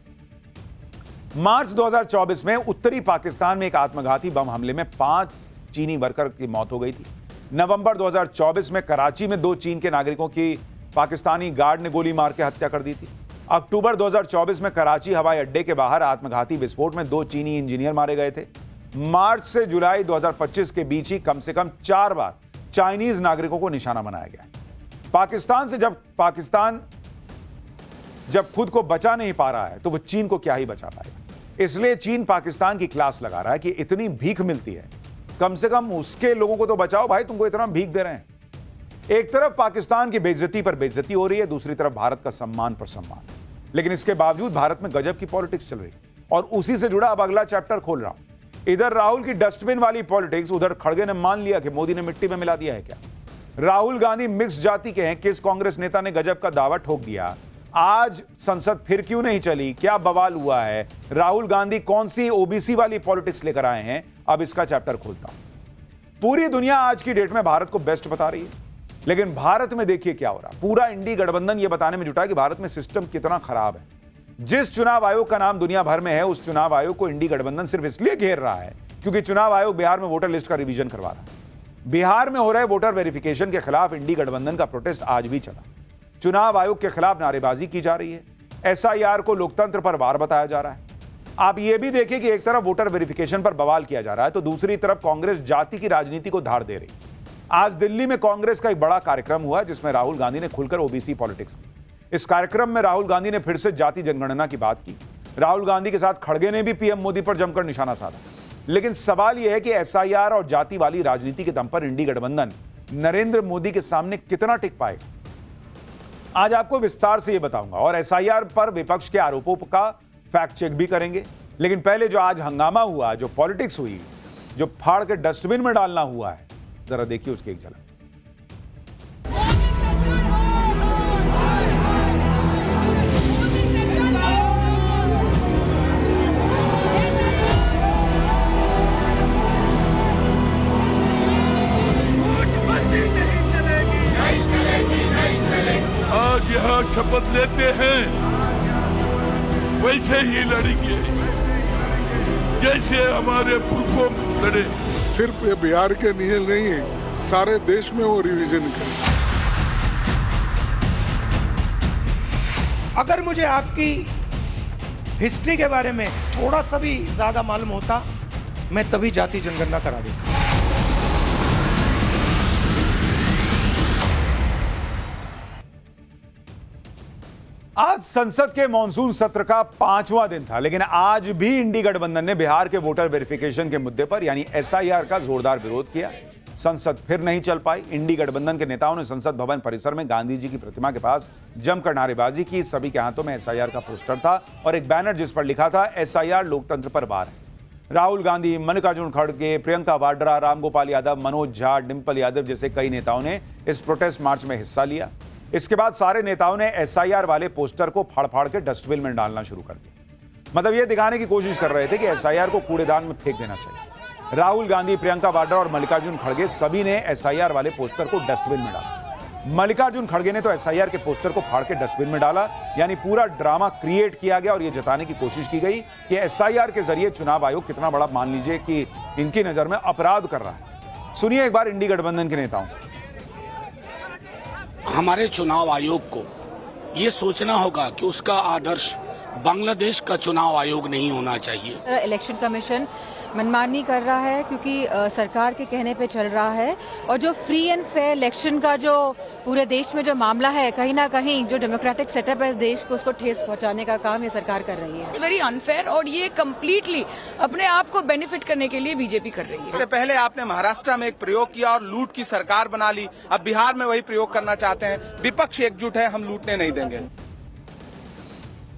मार्च 2024 में उत्तरी पाकिस्तान में एक आत्मघाती बम हमले में 5 चीनी वर्कर की मौत हो गई थी। नवंबर 2024 में कराची में 2 चीन के नागरिकों की पाकिस्तानी गार्ड ने गोली मार के हत्या कर दी थी। अक्टूबर 2024 में कराची हवाई अड्डे के बाहर आत्मघाती विस्फोट में 2 चीनी इंजीनियर मारे गए थे। मार्च से जुलाई 2025 के बीच ही कम से कम 4 बार चाइनीज नागरिकों को निशाना बनाया गया। पाकिस्तान से जब खुद को बचा नहीं पा रहा है तो वो चीन को क्या ही बचा पाएगा। इसलिए चीन पाकिस्तान की क्लास लगा रहा है कि इतनी भीख मिलती है, कम से कम उसके लोगों को तो बचाओ भाई, तुमको इतना भीख दे रहे हैं। एक तरफ पाकिस्तान की बेइज्जती पर बेइज्जती हो रही है, दूसरी तरफ भारत का सम्मान पर सम्मान। लेकिन इसके बावजूद भारत में गजब की पॉलिटिक्स चल रही है और उसी से जुड़ा अब अगला चैप्टर खोल रहा हूं। इधर राहुल की डस्टबिन वाली पॉलिटिक्स, उधर खड़गे ने मान लिया कि मोदी ने मिट्टी में मिला दिया है क्या। राहुल गांधी मिक्स जाति के हैं, किस कांग्रेस नेता ने गजब का दावा ठोक दिया। आज संसद फिर क्यों नहीं चली, क्या बवाल हुआ है, राहुल गांधी कौन सी ओबीसी वाली पॉलिटिक्स लेकर आए हैं, अब इसका चैप्टर खोलता हूं। पूरी दुनिया आज की डेट में भारत को बेस्ट बता रही है, लेकिन भारत में देखिए क्या हो रहा। पूरा इंडी गठबंधन यह बताने में जुटा है कि भारत में सिस्टम कितना खराब है। जिस चुनाव आयोग का नाम दुनिया भर में है, उस चुनाव आयोग को इंडी गठबंधन सिर्फ इसलिए घेर रहा है क्योंकि चुनाव आयोग बिहार में वोटर लिस्ट का रिवीजन करवा रहा है। बिहार में हो रहे वोटर वेरिफिकेशन के खिलाफ इंडी गठबंधन का प्रोटेस्ट आज भी चला। चुनाव आयोग के खिलाफ नारेबाजी की जा रही है, एसआईआर को लोकतंत्र पर वार बताया जा रहा है। आप यह भी देखिए कि एक तरफ वोटर वेरिफिकेशन पर बवाल किया जा रहा है तो दूसरी तरफ कांग्रेस जाति की राजनीति को धार दे रही। आज दिल्ली में कांग्रेस का एक बड़ा कार्यक्रम हुआ जिसमें राहुल गांधी ने खुलकर ओबीसी पॉलिटिक्स की। इस कार्यक्रम में राहुल गांधी ने फिर से जाति जनगणना की बात की। राहुल गांधी के साथ खड़गे ने भी पीएम मोदी पर जमकर निशाना साधा। लेकिन सवाल यह है कि एसआईआर और जाति वाली राजनीति के दम पर इंडी गठबंधन नरेंद्र मोदी के सामने कितना टिक पाएगा, आज आपको विस्तार से यह बताऊंगा और एसआईआर पर विपक्ष के आरोपों का फैक्ट चेक भी करेंगे। लेकिन पहले जो आज हंगामा हुआ, जो पॉलिटिक्स हुई, जो फाड़ के डस्टबिन में डालना हुआ है, जरा देखिए उसकी एक झलक। आज यहाँ शपथ लेते हैं वैसे ही लड़ेंगे जैसे हमारे पुरखों लड़े। सिर्फ ये बिहार के लिए नहीं है, सारे देश में वो रिवीजन करें। अगर मुझे आपकी हिस्ट्री के बारे में थोड़ा सा भी ज्यादा मालूम होता, मैं तभी जाति जनगणना करा देता। आज संसद के मॉनसून सत्र का 5वां दिन था, लेकिन आज भी इंडी गठबंधन ने बिहार के वोटर वेरिफिकेशन के मुद्दे पर यानी एसआईआर का जोरदार विरोध किया। संसद फिर नहीं चल पाई। इंडी गठबंधन के नेताओं ने संसद भवन परिसर में गांधी जी की प्रतिमा के पास जमकर नारेबाजी की। सभी के हाथों में एसआईआर का पोस्टर था और एक बैनर जिस पर लिखा था एसआईआर लोकतंत्र पर वार है। राहुल गांधी, मल्लिकार्जुन खड़गे, प्रियंका वाड्रा, रामगोपाल यादव, मनोज झा, डिंपल यादव जैसे कई नेताओं ने इस प्रोटेस्ट मार्च में हिस्सा लिया। इसके बाद सारे नेताओं ने एसआईआर वाले पोस्टर को फाड़ फाड़ के डस्टबिन में डालना शुरू कर दिया। मतलब यह दिखाने की कोशिश कर रहे थे कि एसआईआर को कूड़ेदान में फेंक देना चाहिए। राहुल गांधी, प्रियंका वाड्रा और मल्लिकार्जुन खड़गे सभी ने एसआईआर वाले पोस्टर को डस्टबिन में डाला। मल्लिकार्जुन खड़गे ने तो एसआईआर के पोस्टर को फाड़ के डस्टबिन में डाला, यानी पूरा ड्रामा क्रिएट किया गया और यह जताने की कोशिश की गई कि एसआईआर के जरिए चुनाव आयोग कितना बड़ा, मान लीजिए कि इनकी नजर में अपराध कर रहा है। सुनिए एक बार इंडी गठबंधन के नेताओं। हमारे चुनाव आयोग को ये सोचना होगा कि उसका आदर्श बांग्लादेश का चुनाव आयोग नहीं होना चाहिए। इलेक्शन कमीशन मनमानी कर रहा है क्योंकि सरकार के कहने पे चल रहा है और जो फ्री एंड फेयर इलेक्शन का जो पूरे देश में जो मामला है, कहीं ना कहीं जो डेमोक्रेटिक सेटअप है इस देश को, उसको ठेस पहुंचाने का काम ये सरकार कर रही है। वेरी अनफेयर और ये कम्प्लीटली अपने आप को बेनिफिट करने के लिए बीजेपी कर रही है। इससे पहले आपने महाराष्ट्र में एक प्रयोग किया और लूट की सरकार बना ली, अब बिहार में वही प्रयोग करना चाहते हैं। विपक्ष एकजुट है, हम लूटने नहीं देंगे।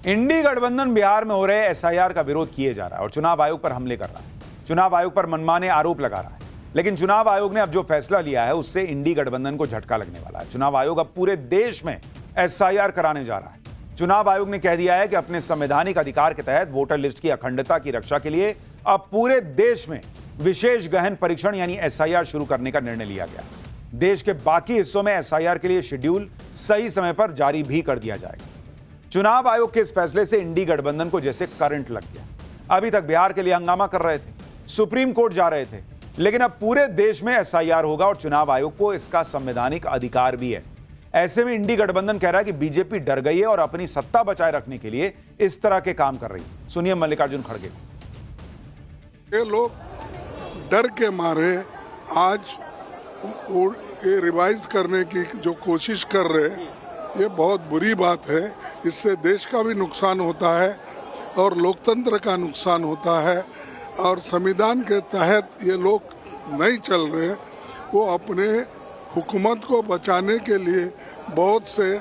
इंडी गठबंधन बिहार में हो रहे एसआईआर का विरोध किए जा रहा है और चुनाव आयोग पर हमले कर रहा है, चुनाव आयोग पर मनमाने आरोप लगा रहा है। लेकिन चुनाव आयोग ने अब जो फैसला लिया है उससे इंडी गठबंधन को झटका लगने वाला है। चुनाव आयोग अब पूरे देश में एसआईआर कराने जा रहा है। चुनाव आयोग ने कह दिया है कि अपने संवैधानिक अधिकार के तहत वोटर लिस्ट की अखंडता की रक्षा के लिए अब पूरे देश में विशेष गहन परीक्षण यानी एसआईआर शुरू करने का निर्णय लिया गया। देश के बाकी हिस्सों में एसआईआर के लिए शेड्यूल सही समय पर जारी भी कर दिया जाएगा। चुनाव आयोग के इस फैसले से इंडी गठबंधन को जैसे करंट लग गया। अभी तक बिहार के लिए हंगामा कर रहे थे, सुप्रीम कोर्ट जा रहे थे, लेकिन अब पूरे देश में एसआईआर होगा और चुनाव आयोग को इसका संवैधानिक अधिकार भी है। ऐसे में इंडी गठबंधन कह रहा है कि बीजेपी डर गई है और अपनी सत्ता बचाए रखने के लिए इस तरह के काम कर रही है। सुनिए मल्लिकार्जुन खड़गे। ये लोग डर के मारे आज ये रिवाइज करने की जो कोशिश कर रहे हैं, ये बहुत बुरी बात है। इससे देश का भी नुकसान होता है और लोकतंत्र का नुकसान होता है और संविधान के तहत ये लोग नहीं चल रहे। वो अपने हुकूमत को बचाने के लिए बहुत से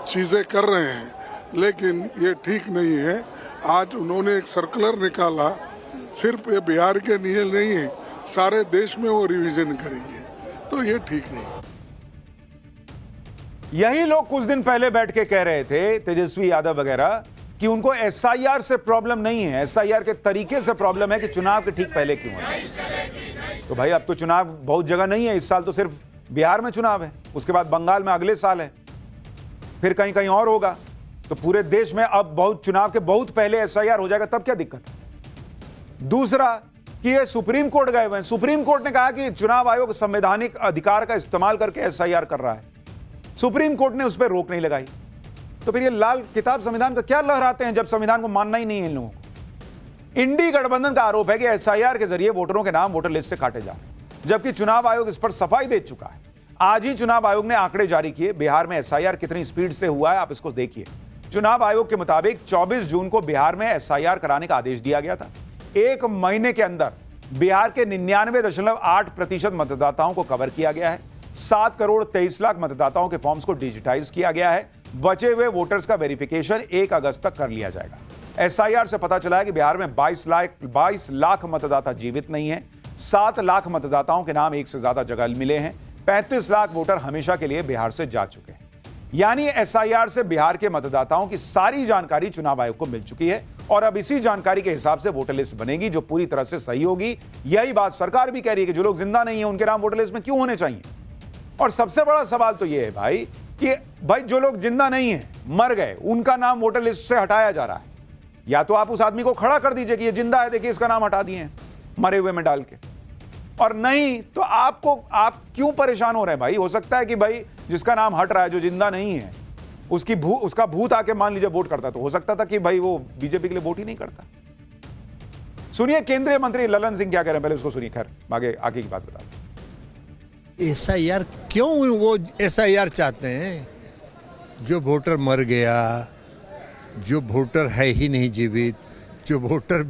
चीज़ें कर रहे हैं, लेकिन ये ठीक नहीं है। आज उन्होंने एक सर्कुलर निकाला, सिर्फ ये बिहार के लिए नहीं है, सारे देश में वो रिवीजन करेंगे, तो ये ठीक नहीं। यही लोग कुछ दिन पहले बैठ के कह रहे थे, तेजस्वी यादव वगैरह, कि उनको एसआईआर से प्रॉब्लम नहीं है, एसआईआर के तरीके से प्रॉब्लम है कि चुनाव के ठीक पहले क्यों है। तो भाई अब तो चुनाव बहुत जगह नहीं है, इस साल तो सिर्फ बिहार में चुनाव है, उसके बाद बंगाल में अगले साल है, फिर कहीं कहीं और होगा। तो पूरे देश में अब बहुत चुनाव के बहुत पहले एसआईआर हो जाएगा, तब क्या दिक्कत है। दूसरा कि ये सुप्रीम कोर्ट गए हुए हैं, सुप्रीम कोर्ट ने कहा कि चुनाव आयोग संवैधानिक अधिकार का इस्तेमाल करके एसआईआर कर रहा है, सुप्रीम कोर्ट ने उस पर रोक नहीं लगाई। तो फिर ये लाल किताब संविधान का क्या लहराते हैं जब संविधान को मानना ही नहीं है इन लोगों को। इंडी गठबंधन का आरोप है कि एसआईआर के जरिए वोटरों के नाम वोटर लिस्ट से काटे जा रहे हैं। जबकि चुनाव आयोग इस पर सफाई दे चुका है। आज ही चुनाव आयोग ने आंकड़े जारी किए। बिहार में एसआईआर कितनी स्पीड से हुआ है, आप इसको देखिए। चुनाव आयोग के मुताबिक 24 जून को बिहार में एसआईआर कराने का आदेश दिया गया था। एक महीने के अंदर बिहार के 99.8% मतदाताओं को कवर किया गया है। 7 करोड़ 23 लाख मतदाताओं के फॉर्म्स को डिजिटाइज किया गया है। बचे हुए वोटर्स का वेरिफिकेशन 1 अगस्त तक कर लिया जाएगा। एसआईआर से पता चला है कि बिहार में 22 लाख मतदाता जीवित नहीं है। 7 लाख मतदाताओं के नाम एक से ज्यादा जगह मिले हैं। 35 लाख वोटर हमेशा के लिए बिहार से जा चुके हैं। यानी एसआईआर से बिहार के मतदाताओं की सारी जानकारी चुनाव आयोग को मिल चुकी है और अब इसी जानकारी के हिसाब से वोटर लिस्ट बनेगी जो पूरी तरह से सही होगी। यही बात सरकार भी कह रही है कि जो लोग जिंदा नहीं है उनके नाम वोटर लिस्ट में क्यों होने चाहिए। और सबसे बड़ा सवाल तो यह है भाई कि जो लोग जिंदा नहीं है, मर गए, उनका नाम वोटर लिस्ट से हटाया जा रहा है। या तो आप उस आदमी को खड़ा कर दीजिए कि ये जिंदा है, देखिए इसका नाम हटा दिए हैं मरे हुए में डाल के, और नहीं तो आप क्यों परेशान हो रहे हैं भाई। हो सकता है कि भाई जिसका नाम हट रहा है, जो जिंदा नहीं है, उसका भूत आके मान लीजिए वोट करता, तो हो सकता था कि भाई वो बीजेपी के लिए वोट ही नहीं करता। सुनिए केंद्रीय मंत्री ललन सिंह क्या कह रहे हैं, पहले उसको सुनिए। खैर आगे की बात बता। एसआईआर क्यों वो एसआईआर चाहते हैं? जो वोटर मर गया, जो वोटर है ही नहीं जीवित, जो वोटर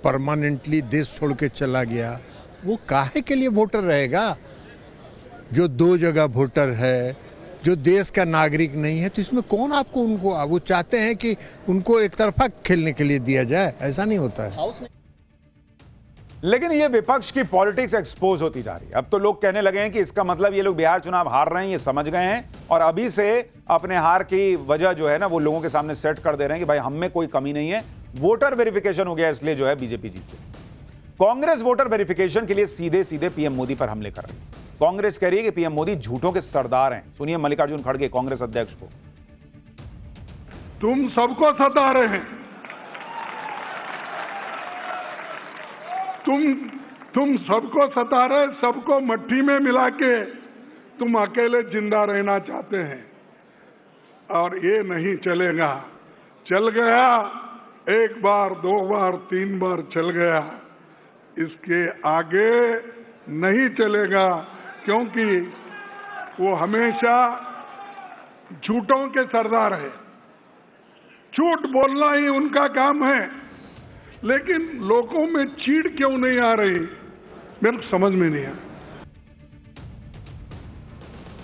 परमानेंटली देश छोड़ के चला गया, वो काहे के लिए वोटर रहेगा? जो 2 जगह वोटर है, जो देश का नागरिक नहीं है, तो इसमें कौन आपको वो चाहते हैं कि उनको एक तरफा खेलने के लिए दिया जाए? ऐसा नहीं होता है। लेकिन ये विपक्ष की पॉलिटिक्स एक्सपोज होती जा रही है। अब तो लोग कहने लगे हैं कि इसका मतलब ये लोग बिहार चुनाव हार रहे हैं, ये समझ गए हैं और अभी से अपने हार की वजह जो है ना वो लोगों के सामने सेट कर दे रहे हैं कि भाई हम में कोई कमी नहीं है, वोटर वेरिफिकेशन हो गया इसलिए जो है बीजेपी जीत गई। कांग्रेस वोटर वेरिफिकेशन के लिए सीधे सीधे पीएम मोदी पर हमले कर रही है। कांग्रेस कह रही है कि पीएम मोदी झूठों के सरदार हैं। सुनिए मल्लिकार्जुन खड़गे कांग्रेस अध्यक्ष को। तुम सबको सता रहे हैं, तुम सबको सता रहे, सबको मट्टी में मिला के तुम अकेले जिंदा रहना चाहते हैं और ये नहीं चलेगा। चल गया, 1 बार 2 बार 3 बार चल गया, इसके आगे नहीं चलेगा, क्योंकि वो हमेशा झूठों के सरदार है। झूठ बोलना ही उनका काम है, लेकिन लोगों में चीड़ क्यों नहीं आ रही मेरे को समझ में नहीं आया।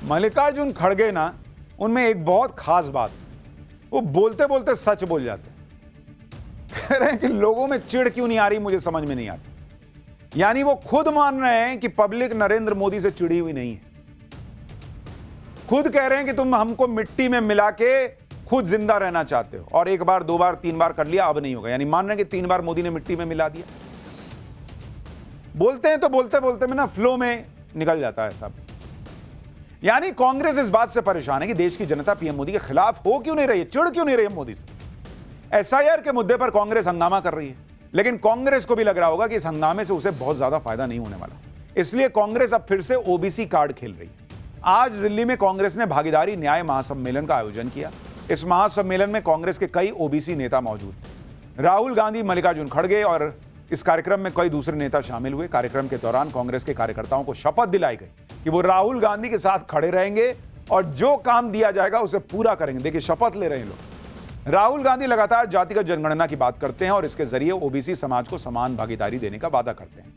मल्लिकार्जुन खड़गे ना, उनमें एक बहुत खास बात, वो बोलते बोलते सच बोल जाते। कह रहे हैं कि लोगों में चिढ़ क्यों नहीं आ रही मुझे समझ में नहीं आती। यानी वो खुद मान रहे हैं कि पब्लिक नरेंद्र मोदी से चिढ़ी हुई नहीं है। खुद कह रहे हैं कि तुम हमको मिट्टी में मिला के खुद जिंदा रहना चाहते हो और 1 बार 2 बार 3 बार कर लिया, अब नहीं होगा। यानी मान रहे हैं कि 3 बार मोदी ने मिट्टी में मिला दिया। बोलते हैं तो बोलते बोलते में ना फ्लो में निकल जाता है सब। यानी कांग्रेस इस बात से परेशान है कि देश की जनता पीएम मोदी के खिलाफ हो क्यों नहीं रही है, चिढ़ क्यों नहीं रही है मोदी से। एसआईआर के मुद्दे पर कांग्रेस हंगामा कर रही है, लेकिन कांग्रेस को भी लग रहा होगा कि इस हंगामे से उसे बहुत ज्यादा फायदा नहीं होने वाला, इसलिए कांग्रेस अब फिर से ओबीसी कार्ड खेल रही है। आज दिल्ली में कांग्रेस ने भागीदारी न्याय महासम्मेलन का आयोजन किया। इस महासम्मेलन में कांग्रेस के कई ओबीसी नेता मौजूद थे। राहुल गांधी, मल्लिकार्जुन खड़गे और इस कार्यक्रम में कई दूसरे नेता शामिल हुए। कार्यक्रम के दौरान कांग्रेस के कार्यकर्ताओं को शपथ दिलाई गई कि वो राहुल गांधी के साथ खड़े रहेंगे और जो काम दिया जाएगा उसे पूरा करेंगे। देखिए शपथ ले रहे हैं लोग। राहुल गांधी लगातार जातिगत जनगणना की बात करते हैं और इसके जरिए ओबीसी समाज को समान भागीदारी देने का वादा करते हैं।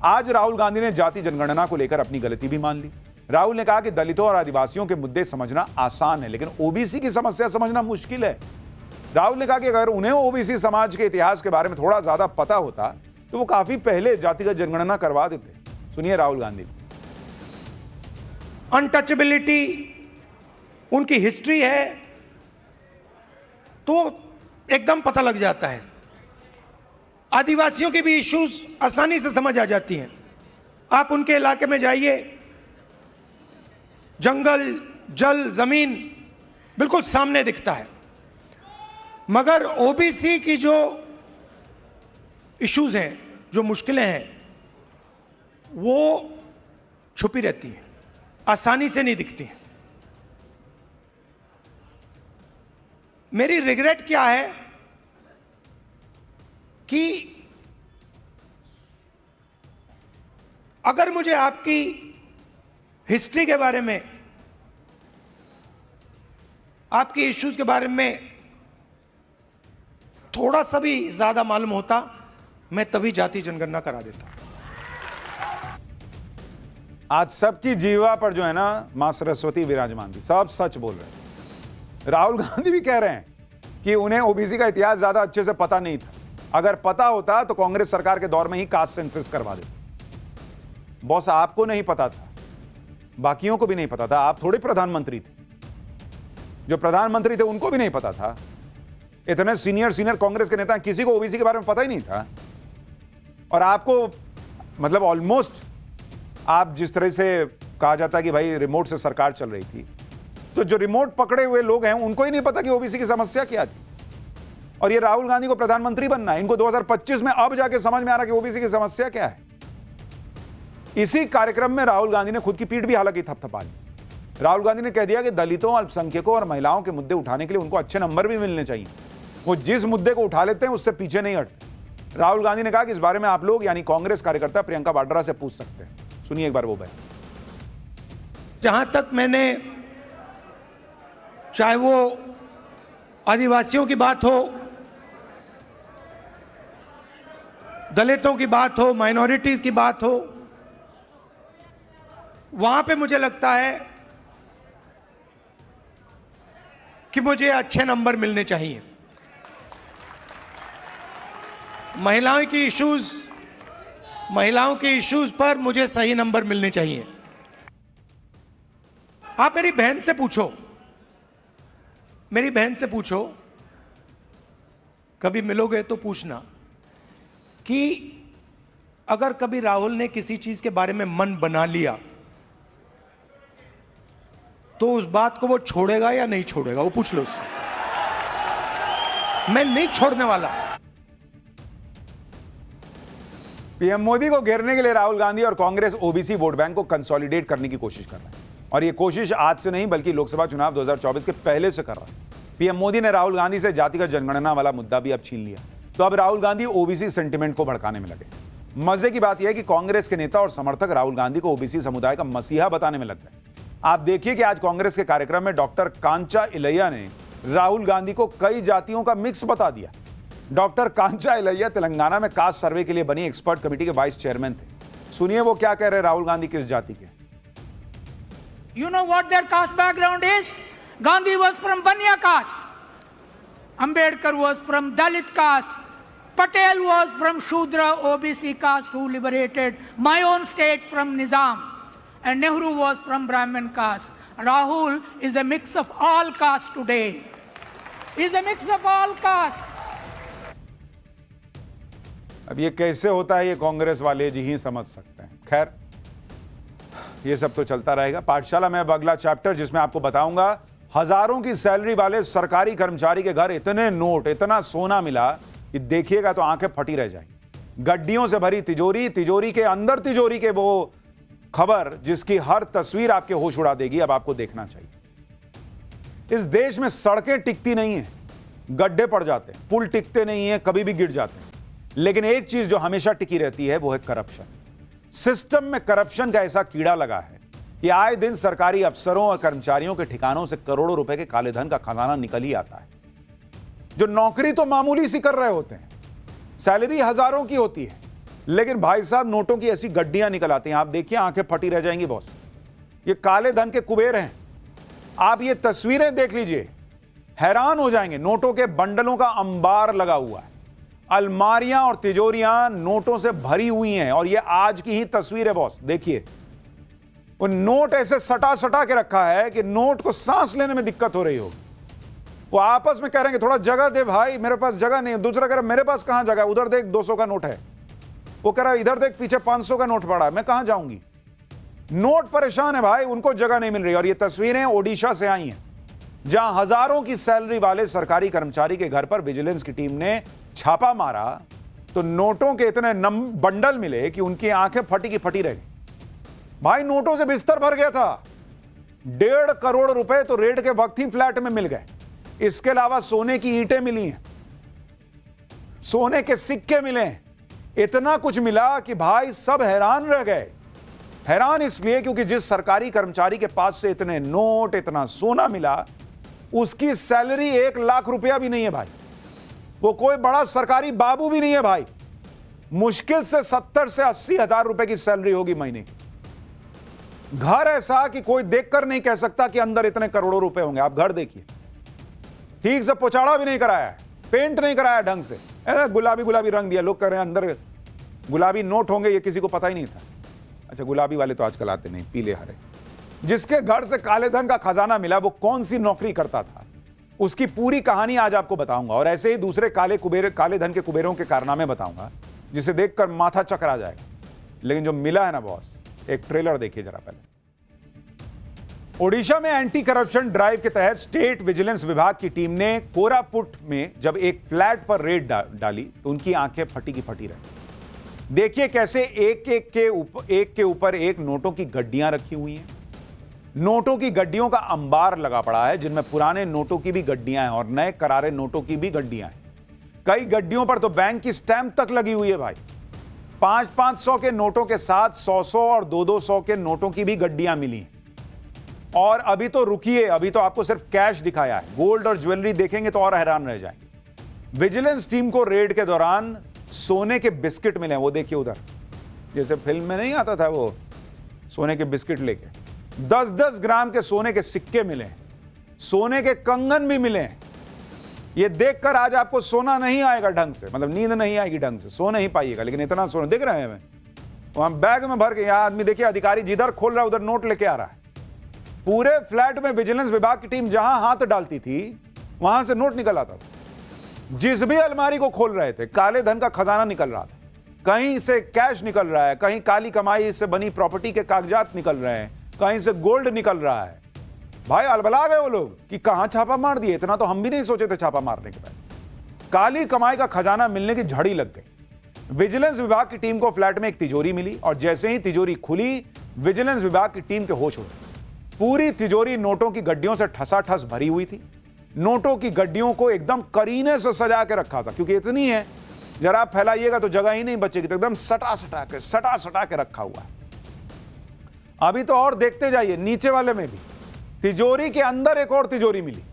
आज राहुल गांधी ने जाति जनगणना को लेकर अपनी गलती भी मान ली। राहुल ने कहा कि दलितों और आदिवासियों के मुद्दे समझना आसान है, लेकिन ओबीसी की समस्या समझना मुश्किल है। राहुल ने कहा कि अगर उन्हें ओबीसी समाज के इतिहास के बारे में थोड़ा ज्यादा पता होता तो वो काफी पहले जातिगत जनगणना करवा देते। सुनिए राहुल गांधी। अनटचेबिलिटी उनकी हिस्ट्री है तो एकदम पता लग जाता है। आदिवासियों के भी इश्यूज आसानी से समझ आ जाती हैं। आप उनके इलाके में जाइए, जंगल, जल, जमीन बिल्कुल सामने दिखता है। मगर ओबीसी की जो इश्यूज हैं, जो मुश्किलें हैं, वो छुपी रहती हैं, आसानी से नहीं दिखती हैं। मेरी रिग्रेट क्या है कि अगर मुझे आपकी हिस्ट्री के बारे में, आपकी इश्यूज के बारे में थोड़ा सा भी ज्यादा मालूम होता, मैं तभी जाति जनगणना करा देता। आज सबकी जीवा पर जो है ना मां सरस्वती विराजमान थी, सब सच बोल रहे हैं। राहुल गांधी भी कह रहे हैं कि उन्हें ओबीसी का इतिहास ज्यादा अच्छे से पता नहीं था, अगर पता होता तो कांग्रेस सरकार के दौर में ही कास्ट सेंसस करवा देते। बॉस, आपको नहीं पता था, बाकियों को भी नहीं पता था, आप थोड़े प्रधानमंत्री थे, जो प्रधानमंत्री थे उनको भी नहीं पता था। इतने सीनियर कांग्रेस के नेता, किसी को ओबीसी के बारे में पता ही नहीं था। और आपको मतलब ऑलमोस्ट, आप जिस तरह से कहा जाता है कि भाई रिमोट से सरकार चल रही थी, तो जो रिमोट पकड़े हुए लोग हैं उनको ही नहीं पता कि ओबीसी की समस्या क्या थी। और ये राहुल गांधी को प्रधानमंत्री बनना है, इनको 2025 में अब जाके समझ में आ रहा कि ओबीसी की समस्या क्या है। इसी कार्यक्रम में राहुल गांधी ने खुद की पीठ भी हालांकि थपथपा ली। राहुल गांधी ने कह दिया कि दलितों, अल्पसंख्यकों और महिलाओं के मुद्दे उठाने के लिए उनको अच्छे नंबर भी मिलने चाहिए। वो जिस मुद्दे को उठा लेते हैं उससे पीछे नहीं हटते। राहुल गांधी ने कहा कि इस बारे में आप लोग यानी कांग्रेस कार्यकर्ता प्रियंका वाड्रा से पूछ सकते हैं। सुनिए एक बार वो बयान। जहां तक मैंने, चाहे वो आदिवासियों की बात हो, दलितों की बात हो, माइनॉरिटीज की बात हो, वहां पे मुझे लगता है कि मुझे अच्छे नंबर मिलने चाहिए। महिलाओं की इश्यूज पर मुझे सही नंबर मिलने चाहिए। आप मेरी बहन से पूछो, कभी मिलोगे तो पूछना कि अगर कभी राहुल ने किसी चीज के बारे में मन बना लिया तो उस बात को वो छोड़ेगा या नहीं छोड़ेगा, वो पूछ लो उससे। मैं नहीं छोड़ने वाला। पीएम मोदी को घेरने के लिए राहुल गांधी और कांग्रेस ओबीसी वोट बैंक को कंसोलिडेट करने की कोशिश कर रहा है, और यह कोशिश आज से नहीं बल्कि लोकसभा चुनाव 2024 के पहले से कर रहा है। पीएम मोदी ने राहुल गांधी से जातिगत जनगणना वाला मुद्दा भी अब छीन लिया, तो अब राहुल गांधी ओबीसी सेंटिमेंट को भड़काने में लगे। मजे की बात यह है कि कांग्रेस के नेता और समर्थक राहुल गांधी को ओबीसी समुदाय का मसीहा बताने में लग गए। आप देखिए कि आज कांग्रेस के कार्यक्रम में डॉक्टर कांचा इलैया ने राहुल गांधी को कई जातियों का मिक्स बता दिया। डॉक्टर कांचा इलैया तेलंगाना में कास्ट सर्वे के लिए बनी एक्सपर्ट कमेटी के वाइस चेयरमैन थे। सुनिए वो क्या कह रहे हैं राहुल गांधी किस जाति के। You know what their caste background is? Gandhi was from Banya caste. Ambedkar was from Dalit caste. Patel was from Shudra OBC caste who liberated my own state from Nizam. And Nehru was from Brahmin caste. Rahul is a mix of all castes today. He's a mix of all castes. अब ये कैसे होता है ये कांग्रेस वाले जी ही समझ सकते हैं। खैर ये सब तो चलता रहेगा। पाठशाला में अब अगला चैप्टर जिसमें आपको बताऊंगा हजारों की सैलरी वाले सरकारी कर्मचारी के घर इतने नोट, इतना सोना मिला कि देखिएगा तो आंखें फटी रह जाएंगी। गड्डियों से भरी तिजोरी, तिजोरी के अंदर तिजोरी के वो खबर जिसकी हर तस्वीर आपके होश उड़ा देगी, अब आपको देखना चाहिए। इस देश में सड़कें टिकती नहीं है, गड्ढे पड़ जाते हैं, पुल टिकते नहीं है, कभी भी गिर जाते हैं। लेकिन एक चीज जो हमेशा टिकी रहती है वो है करप्शन। सिस्टम में करप्शन का ऐसा कीड़ा लगा है कि आए दिन सरकारी अफसरों और कर्मचारियों के ठिकानों से करोड़ों रुपए के काले धन का खजाना निकल ही आता है। जो नौकरी तो मामूली सी कर रहे होते हैं, सैलरी हजारों की होती है, लेकिन भाई साहब नोटों की ऐसी गड्डियां निकल आती हैं, आप देखिए आंखें फटी रह जाएंगी बॉस। ये काले धन के कुबेर हैं। आप ये तस्वीरें देख लीजिए, हैरान हो जाएंगे। नोटों के बंडलों का अंबार लगा हुआ है, अलमारियां और तिजोरियां नोटों से भरी हुई हैं, और ये आज की ही तस्वीर है बॉस। देखिए वो नोट ऐसे सटा सटा के रखा है कि नोट को सांस लेने में दिक्कत हो रही होगी। वो आपस में कह रहे हैं कि थोड़ा जगह दे भाई, मेरे पास जगह नहीं। दूसरा कह रहा मेरे पास कहां जगह, उधर देख 200 का नोट है। वो कह रहा इधर देख पीछे 500 का नोट पड़ा है, मैं कहां जाऊंगी। नोट परेशान है भाई, उनको जगह नहीं मिल रही। और ये तस्वीरें ओडिशा से आई हैं जहां हजारों की सैलरी वाले सरकारी कर्मचारी के घर पर विजिलेंस की टीम ने छापा मारा तो नोटों के इतने बंडल मिले कि उनकी आंखें फटी की फटी रह गई। भाई नोटों से बिस्तर भर गया था। 1.5 करोड़ रुपए तो रेड के वक्त ही फ्लैट में मिल गए। इसके अलावा सोने की ईंटें मिली हैं, सोने के सिक्के मिले, इतना कुछ मिला कि भाई सब हैरान रह गए हैरान इसलिए क्योंकि जिस सरकारी कर्मचारी के पास से इतने नोट, इतना सोना मिला, उसकी सैलरी 1 लाख रुपया भी नहीं है भाई। वो कोई बड़ा सरकारी बाबू भी नहीं है भाई। मुश्किल से 70 से 80 हजार रुपए की सैलरी होगी महीने की। घर ऐसा कि कोई देखकर नहीं कह सकता कि अंदर इतने करोड़ों रुपए होंगे। आप घर देखिए, ठीक से पोचाड़ा भी नहीं कराया है, पेंट नहीं कराया ढंग से, गुलाबी गुलाबी रंग दिया। लोग कह रहे हैं अंदर गुलाबी नोट होंगे, ये किसी को पता ही नहीं था। अच्छा, गुलाबी वाले तो आजकल आते नहीं, पीले हरे। जिसके घर से काले धन का खजाना मिला वो कौन सी नौकरी करता था, उसकी पूरी कहानी आज आपको बताऊंगा। और ऐसे ही दूसरे काले धन के कुबेरों के कारनामे बताऊंगा जिसे देखकर माथा चकरा जाएगा। लेकिन जो मिला है ना बॉस, एक ट्रेलर देखिए जरा पहले। ओडिशा में एंटी करप्शन ड्राइव के तहत स्टेट विजिलेंस विभाग की टीम ने कोरापुट में जब एक फ्लैट पर रेड डाली तो उनकी आंखें फटी की फटी रही। देखिए कैसे एक के ऊपर एक नोटों की गड्डियां रखी हुई हैं। नोटों की गड्डियों का अंबार लगा पड़ा है, जिनमें पुराने नोटों की भी गड्डियां हैं और नए करारे नोटों की भी गड्डियां हैं। कई गड्डियों पर तो बैंक की स्टैंप तक लगी हुई है भाई। 500-500 के नोटों के साथ 100-100 और 200-200 के नोटों की भी गड्डियां मिली। और अभी तो रुकिए, अभी तो आपको सिर्फ कैश दिखाया है। गोल्ड और ज्वेलरी देखेंगे तो और हैरान रह जाएंगे। विजिलेंस टीम को रेड के दौरान सोने के बिस्किट मिले। वो देखिए उधर, जैसे फिल्म में नहीं आता था वो सोने के बिस्किट लेके। 10-10 ग्राम के सोने के सिक्के मिले, सोने के कंगन भी मिले। ये देखकर आज आपको सोना नहीं आएगा ढंग से, मतलब नींद नहीं आएगी ढंग से, सो नहीं पाइएगा। लेकिन इतना सोना दिख रहा है हमें, वहां बैग में भर के। यहां आदमी देखिए, अधिकारी जिधर खोल रहा है उधर नोट लेके आ रहा है। पूरे फ्लैट में विजिलेंस विभाग की टीम जहां हाथ डालती थी वहां से नोट निकल आता था। जिस भी अलमारी को खोल रहे थे काले धन का खजाना निकल रहा था। कहीं से कैश निकल रहा है, कहीं काली कमाई से बनी प्रॉपर्टी के कागजात निकल रहे हैं, कहीं से गोल्ड निकल रहा है। भाई अलबला गए वो लोग कि कहां छापा मार दिए। इतना तो हम भी नहीं सोचे थे छापा मारने के बाद। काली कमाई का खजाना मिलने की झड़ी लग गई। विजिलेंस विभाग की टीम को फ्लैट में एक तिजोरी मिली और जैसे ही तिजोरी खुली, विजिलेंस विभाग की टीम के होश उड़े। पूरी तिजोरी नोटों की गड्डियों से ठसाठस भरी हुई थी। नोटों की गड्डियों को एकदम करीने से सजा के रखा था, क्योंकि इतनी है जरा आप फैलाइएगा तो जगह ही नहीं बचेगी, तो एकदम सटा के रखा हुआ है। अभी तो और देखते जाइए, नीचे वाले में भी तिजोरी के अंदर एक और तिजोरी मिली।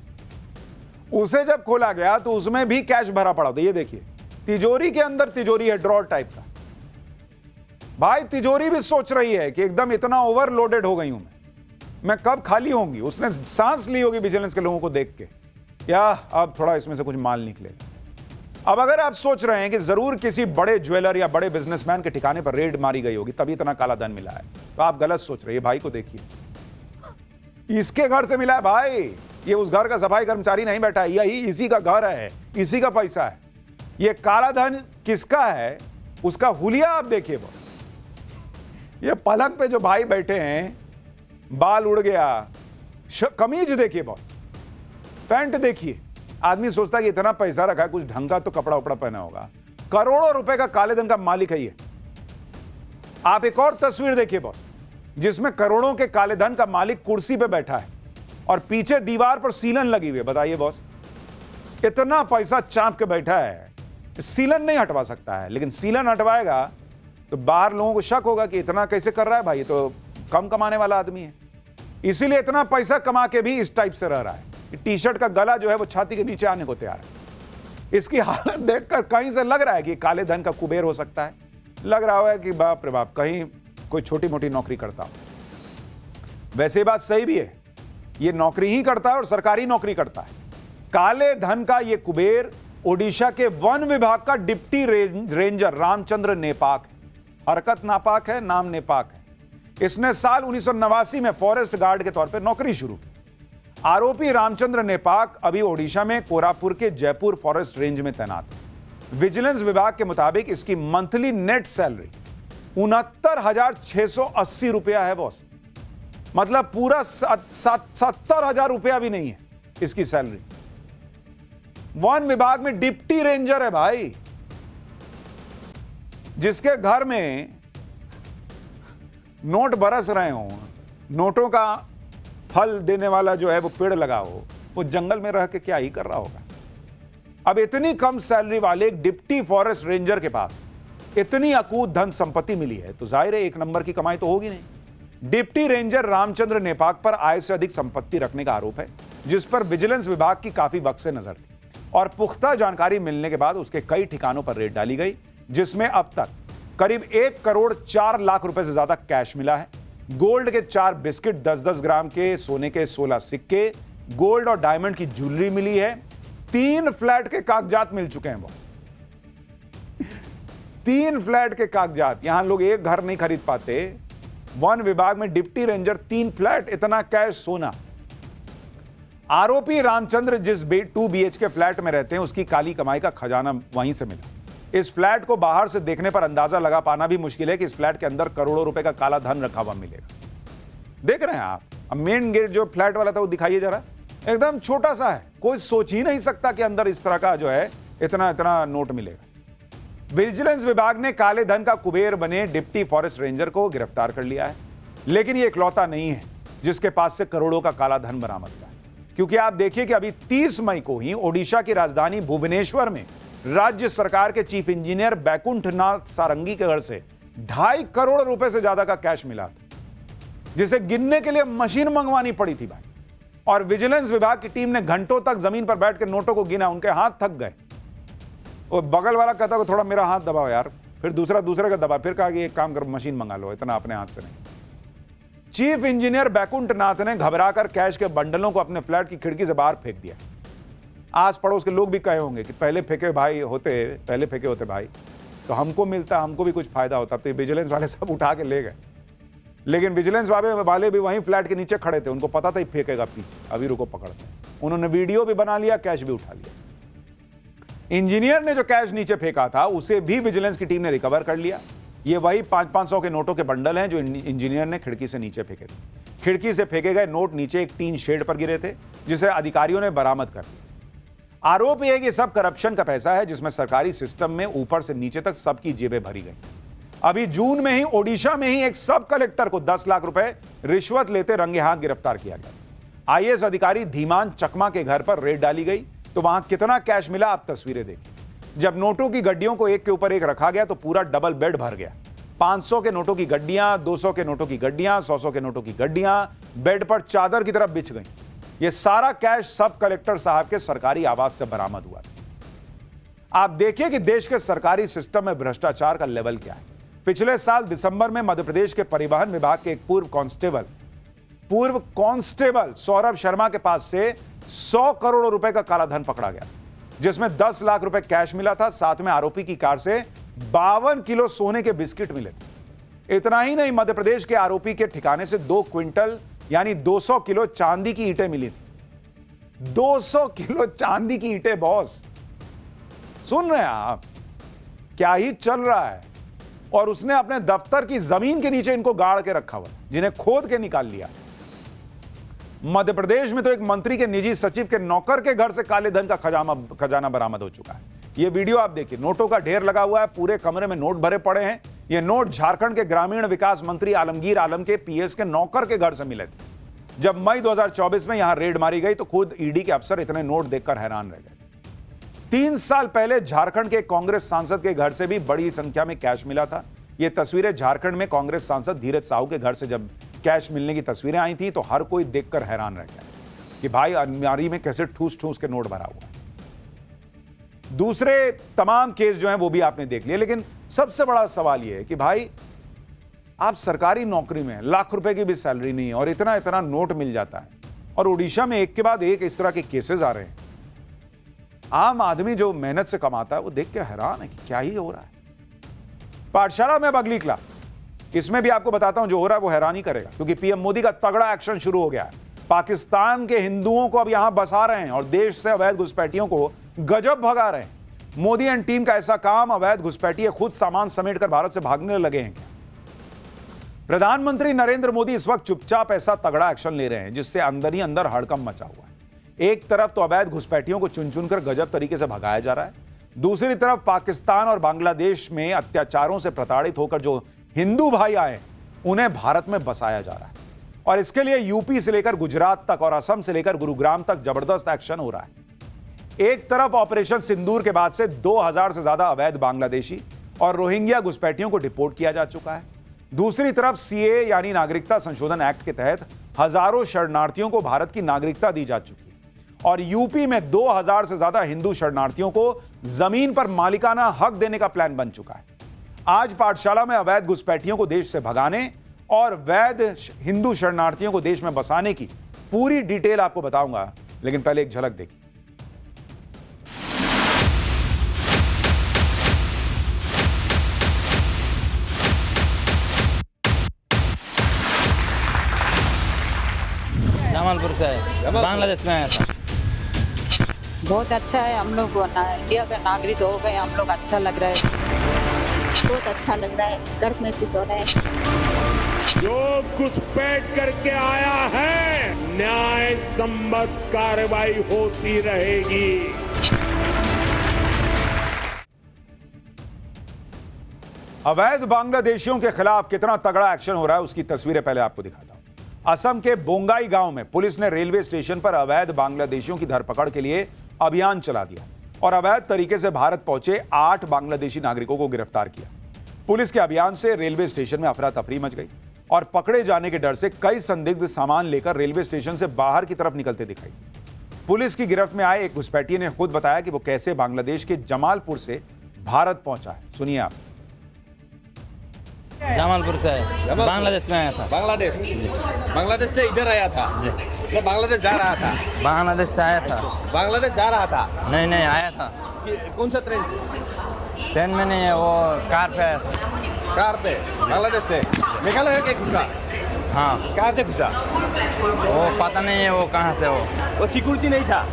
उसे जब खोला गया तो उसमें भी कैश भरा पड़ा था। ये देखिए, तिजोरी के अंदर तिजोरी है, ड्रॉर टाइप का। भाई तिजोरी भी सोच रही है कि एकदम इतना ओवरलोडेड हो गई हूं मैं कब खाली होंगी। उसने सांस ली होगी विजिलेंस के लोगों को देख के, क्या अब थोड़ा इसमें से कुछ माल निकलेगा। अब अगर आप सोच रहे हैं कि जरूर किसी बड़े ज्वेलर या बड़े बिजनेसमैन के ठिकाने पर रेड मारी गई होगी तभी इतना काला धन मिला है, तो आप गलत सोच रहे हैं। भाई को देखिए, इसके घर से मिला है भाई। ये उस घर का सफाई कर्मचारी नहीं बैठा है, यही इसी का घर है, इसी का पैसा है। ये काला धन किसका है, उसका हुलिया आप देखिए। ये पलंग पे जो भाई बैठे हैं, बाल उड़ गया, कमीज देखिए बॉस, पैंट देखिए। आदमी सोचता है कि इतना पैसा रखा है, कुछ ढंग का तो कपड़ा उपड़ा पहना होगा। करोड़ों रुपए का काले धन का मालिक है ये। आप एक और तस्वीर देखिए बॉस, जिसमें करोड़ों के काले धन का मालिक कुर्सी पे बैठा है और पीछे दीवार पर सीलन लगी हुई है। बताइए बॉस, इतना पैसा चांप के बैठा है, सीलन नहीं हटवा सकता है। लेकिन सीलन हटवाएगा तो बाहर लोगों को शक होगा कि इतना कैसे कर रहा है भाई, ये तो कम कमाने वाला आदमी है। इसीलिए इतना पैसा कमा के भी इस टाइप से रह रहा है। टी शर्ट का गला जो है वो छाती के नीचे आने को तैयार है। इसकी हालत देखकर कहीं से लग रहा है कि काले धन का कुबेर हो सकता है। लग रहा है कि बाप रे बाप, कहीं कोई छोटी मोटी नौकरी करता हो। वैसे बात सही भी है, ये नौकरी ही करता है और सरकारी नौकरी करता है। काले धन का ये कुबेर ओडिशा के वन विभाग का डिप्टी रेंजर रामचंद्र नेपाक है। हरकत नापाक है, नाम नेपाक है। इसने साल 1989 में फॉरेस्ट गार्ड के तौर पर नौकरी शुरू की। आरोपी रामचंद्र नेपाक अभी ओडिशा में कोरापुर के जयपुर फॉरेस्ट रेंज में तैनात है। विजिलेंस विभाग के मुताबिक इसकी मंथली नेट सैलरी 69,680 रुपया है बॉस। मतलब पूरा 70,000 रुपया भी नहीं है इसकी सैलरी। वन विभाग में डिप्टी रेंजर है भाई, जिसके घर में नोट बरस रहे हो, नोटों का फल देने वाला जो है वो पेड़ लगा हो, वो जंगल में रह के क्या ही कर रहा होगा। अब इतनी कम सैलरी वाले एक डिप्टी फॉरेस्ट रेंजर के पास इतनी अकूत धन संपत्ति मिली है तो जाहिर है एक नंबर की कमाई तो होगी नहीं। डिप्टी रेंजर रामचंद्र नेपाक पर आय से अधिक संपत्ति रखने का आरोप है, जिस पर विजिलेंस विभाग की काफी वक्त से नजर थी और पुख्ता जानकारी मिलने के बाद उसके कई ठिकानों पर रेड डाली गई, जिसमें अब तक करीब 1 करोड़ 4 लाख रुपए से ज्यादा कैश मिला है। गोल्ड के 4 बिस्किट, 10-10 ग्राम के सोने के 16 सिक्के, गोल्ड और डायमंड की ज्वेलरी मिली है। 3 फ्लैट के कागजात मिल चुके हैं। वो 3 फ्लैट के कागजात। यहां लोग एक घर नहीं खरीद पाते, वन विभाग में डिप्टी रेंजर 3 फ्लैट, इतना कैश, सोना। आरोपी रामचंद्र जिस 2 BHK फ्लैट में रहते हैं, उसकी काली कमाई का खजाना वहीं से मिला। इस फ्लैट को बाहर से देखने पर अंदाजा लगा पाना भी मुश्किल है कि इस फ्लैट के अंदर करोड़ों रुपए का काला धन रखा हुआ मिलेगा। देख रहे हैं आप, अब मेन गेट जो फ्लैट वाला था वो दिखाइए जरा, एकदम छोटा सा है, कोई सोच ही नहीं सकता कि अंदर इस तरह का जो है इतना नोट मिलेगा। विजिलेंस विभाग ने काले धन का कुबेर बने डिप्टी फॉरेस्ट रेंजर को गिरफ्तार कर लिया है, लेकिन ये इकलौता नहीं है जिसके पास से करोड़ों का काला धन बरामद हुआ है, क्योंकि आप देखिए कि अभी 30 मई को ही ओडिशा की राजधानी भुवनेश्वर में राज्य सरकार के चीफ इंजीनियर बैकुंठनाथ सारंगी के घर से 2.5 करोड़ रुपए से ज्यादा का कैश मिला था, जिसे गिनने के लिए मशीन मंगवानी पड़ी थी भाई। और विजिलेंस विभाग की टीम ने घंटों तक जमीन पर बैठ के नोटों को गिना, उनके हाथ थक गए। और बगल वाला कहता है थोड़ा मेरा हाथ दबाओ यार, फिर दूसरे का दबा, फिर कहा कि एक काम कर, मशीन मंगा लो, इतना अपने हाथ से नहीं। चीफ इंजीनियर बैकुंठनाथ ने घबराकर कैश के बंडलों को अपने फ्लैट की खिड़की से बाहर फेंक दिया। आस पड़ोस के लोग भी कहे होंगे कि पहले फेंके होते भाई तो हमको मिलता, हमको भी कुछ फायदा होता। तो विजिलेंस वाले सब उठा के ले गए, लेकिन विजिलेंस वाले भी वहीं फ्लैट के नीचे खड़े थे, उनको पता था ही फेंकेगा पीछे, अभी रुको पकड़ते हैं। उन्होंने वीडियो भी बना लिया, कैश भी उठा लिया। इंजीनियर ने जो कैश नीचे फेंका था उसे भी विजिलेंस की टीम ने रिकवर कर लिया। ये वही 500-500 के नोटों के बंडल हैं जो इंजीनियर ने खिड़की से नीचे फेंके थे। खिड़की से फेंके गए नोट नीचे एक टीन शेड पर गिरे थे, जिसे अधिकारियों ने बरामद कर लिया। आरोप यह है कि सब करप्शन का पैसा है, जिसमें सरकारी सिस्टम में ऊपर से नीचे तक सबकी जेबें भरी गई। अभी जून में ही ओडिशा में ही एक सब कलेक्टर को 10 लाख रुपए रिश्वत लेते रंगे हाथ गिरफ्तार किया गया। IAS अधिकारी धीमान चकमा के घर पर रेड डाली गई, तो वहां कितना कैश मिला आप तस्वीरें देखिए। जब नोटों की गड्डियों को एक के ऊपर एक रखा गया तो पूरा डबल बेड भर गया। 500 के नोटों की गड्डियां, 200 के नोटों की गड्डियां, 100 के नोटों की गड्डियां बेड पर चादर की तरफ बिछ गई। यह सारा कैश सब कलेक्टर साहब के सरकारी आवास से बरामद हुआ था। आप देखिए कि देश के सरकारी सिस्टम में भ्रष्टाचार का लेवल क्या है। पिछले साल दिसंबर में मध्य प्रदेश के परिवहन विभाग के एक पूर्व कांस्टेबल सौरभ शर्मा के पास से 100 करोड़ रुपए का काला धन पकड़ा गया, जिसमें 10 लाख रुपए कैश मिला था। साथ में आरोपी की कार से 52 किलो सोने के बिस्किट मिले थे। इतना ही नहीं, मध्य प्रदेश के आरोपी के ठिकाने से 2 क्विंटल यानी 200 किलो चांदी की ईंटें मिली थी। 200 किलो चांदी की ईंटें बॉस, सुन रहे हैं आप, क्या ही चल रहा है। और उसने अपने दफ्तर की जमीन के नीचे इनको गाड़ के रखा हुआ, जिन्हें खोद के निकाल लिया। मध्य प्रदेश में तो एक मंत्री के निजी सचिव के नौकर के घर से काले धन का खजाना बरामद हो चुका है। यह वीडियो आप देखिए, नोटों का ढेर लगा हुआ है, पूरे कमरे में नोट भरे पड़े हैं। ये नोट झारखंड के ग्रामीण विकास मंत्री आलमगीर आलम के PS के नौकर के घर से मिले थे। जब मई 2024 में यहां रेड मारी गई तो खुद ED के अफसर इतने नोट देखकर हैरान रह गए। 3 साल पहले झारखंड के कांग्रेस सांसद के घर से भी बड़ी संख्या में कैश मिला था। ये तस्वीरें झारखंड में कांग्रेस सांसद धीरज साहू के घर से जब कैश मिलने की तस्वीरें आई थी तो हर कोई देखकर हैरान रह गया कि भाई अलमारी में कैसे ठूस ठूस के नोट भरा हुआ है। दूसरे तमाम केस जो हैं वो भी आपने देख लिए, लेकिन सबसे बड़ा सवाल यह है कि भाई आप सरकारी नौकरी में, लाख रुपए की भी सैलरी नहीं है और इतना नोट मिल जाता है, और उड़ीसा में एक के बाद एक इस तरह के केसेस आ रहे हैं। आम आदमी जो मेहनत से कमाता है वो देख के हैरान है कि क्या ही हो रहा है। पाठशाला में अब अगली क्लास, इसमें भी आपको बताता हूं जो हो रहा है वो हैरानी करेगा, क्योंकि PM मोदी का तगड़ा एक्शन शुरू हो गया है। पाकिस्तान के हिंदुओं को अब यहां बसा रहे हैं और देश से अवैध घुसपैठियों को गजब भगा रहे हैं। मोदी एंड टीम का ऐसा काम, अवैध घुसपैठिए खुद सामान समेटकर भारत से भागने लगे हैं क्या? प्रधानमंत्री नरेंद्र मोदी इस वक्त चुपचाप ऐसा तगड़ा एक्शन ले रहे हैं जिससे अंदर ही अंदर हड़कंप मचा हुआ है। एक तरफ तो अवैध घुसपैठियों को चुन चुनकर गजब तरीके से भगाया जा रहा है, दूसरी तरफ पाकिस्तान और बांग्लादेश में अत्याचारों से प्रताड़ित होकर जो हिंदू भाई आए उन्हें भारत में बसाया जा रहा है। और इसके लिए यूपी से लेकर गुजरात तक और असम से लेकर गुरुग्राम तक जबरदस्त एक्शन हो रहा है। एक तरफ ऑपरेशन सिंदूर के बाद से 2000 से ज्यादा अवैध बांग्लादेशी और रोहिंग्या घुसपैठियों को डिपोर्ट किया जा चुका है। दूसरी तरफ सीए यानी नागरिकता संशोधन एक्ट के तहत हजारों शरणार्थियों को भारत की नागरिकता दी जा चुकी है और यूपी में 2000 से ज्यादा हिंदू शरणार्थियों को जमीन पर मालिकाना हक देने का प्लान बन चुका है। आज पाठशाला में अवैध घुसपैठियों को देश से भगाने और वैध हिंदू शरणार्थियों को देश में बसाने की पूरी डिटेल आपको बताऊंगा, लेकिन पहले एक झलक देखिए। जमालपुर से है, बांग्लादेश में आया था। बहुत अच्छा है, हम लोग इंडिया का नागरिक हो गए, हम लोग अच्छा लग रहा है, बहुत अच्छा लग रहा है, गर्व महसूस हो रहा है। जो घुसपैठ करके आया है, न्याय संबद्ध कार्रवाई होती रहेगी। अवैध बांग्लादेशियों के खिलाफ कितना तगड़ा एक्शन हो रहा है उसकी तस्वीरें पहले आपको दिखाता हूं। असम के बोंगाई गांव में पुलिस ने रेलवे स्टेशन पर अवैध बांग्लादेशियों की धरपकड़ के लिए अभियान चला दिया और अवैध तरीके से भारत पहुंचे 8 बांग्लादेशी नागरिकों को गिरफ्तार किया। पुलिस के अभियान से रेलवे स्टेशन में अफरा तफरी मच गई और पकड़े जाने के डर से कई संदिग्ध सामान लेकर रेलवे स्टेशन से बाहर की तरफ निकलते दिखाई दिए। पुलिस की गिरफ्त में आए एक घुसपैठिए ने खुद बताया कि वो कैसे बांग्लादेश के जमालपुर से भारत पहुंचा है। सुनिए आप। जमालपुर से है, बांग्लादेश में आया था। बांग्लादेश से इधर आया था? मैं बांग्लादेश जा रहा था। बांग्लादेश से आया था। बांग्लादेश जा रहा था? नहीं आया था। कौन सा ट्रेन से? ट्रेन में नहीं है, वो कार पे आया था। कार पे? बांग्लादेश से मेघालय के घुसा? हाँ। कहाँ से घुसा? वो पता नहीं है वो कहाँ से। वो सिक्योरिटी नहीं था?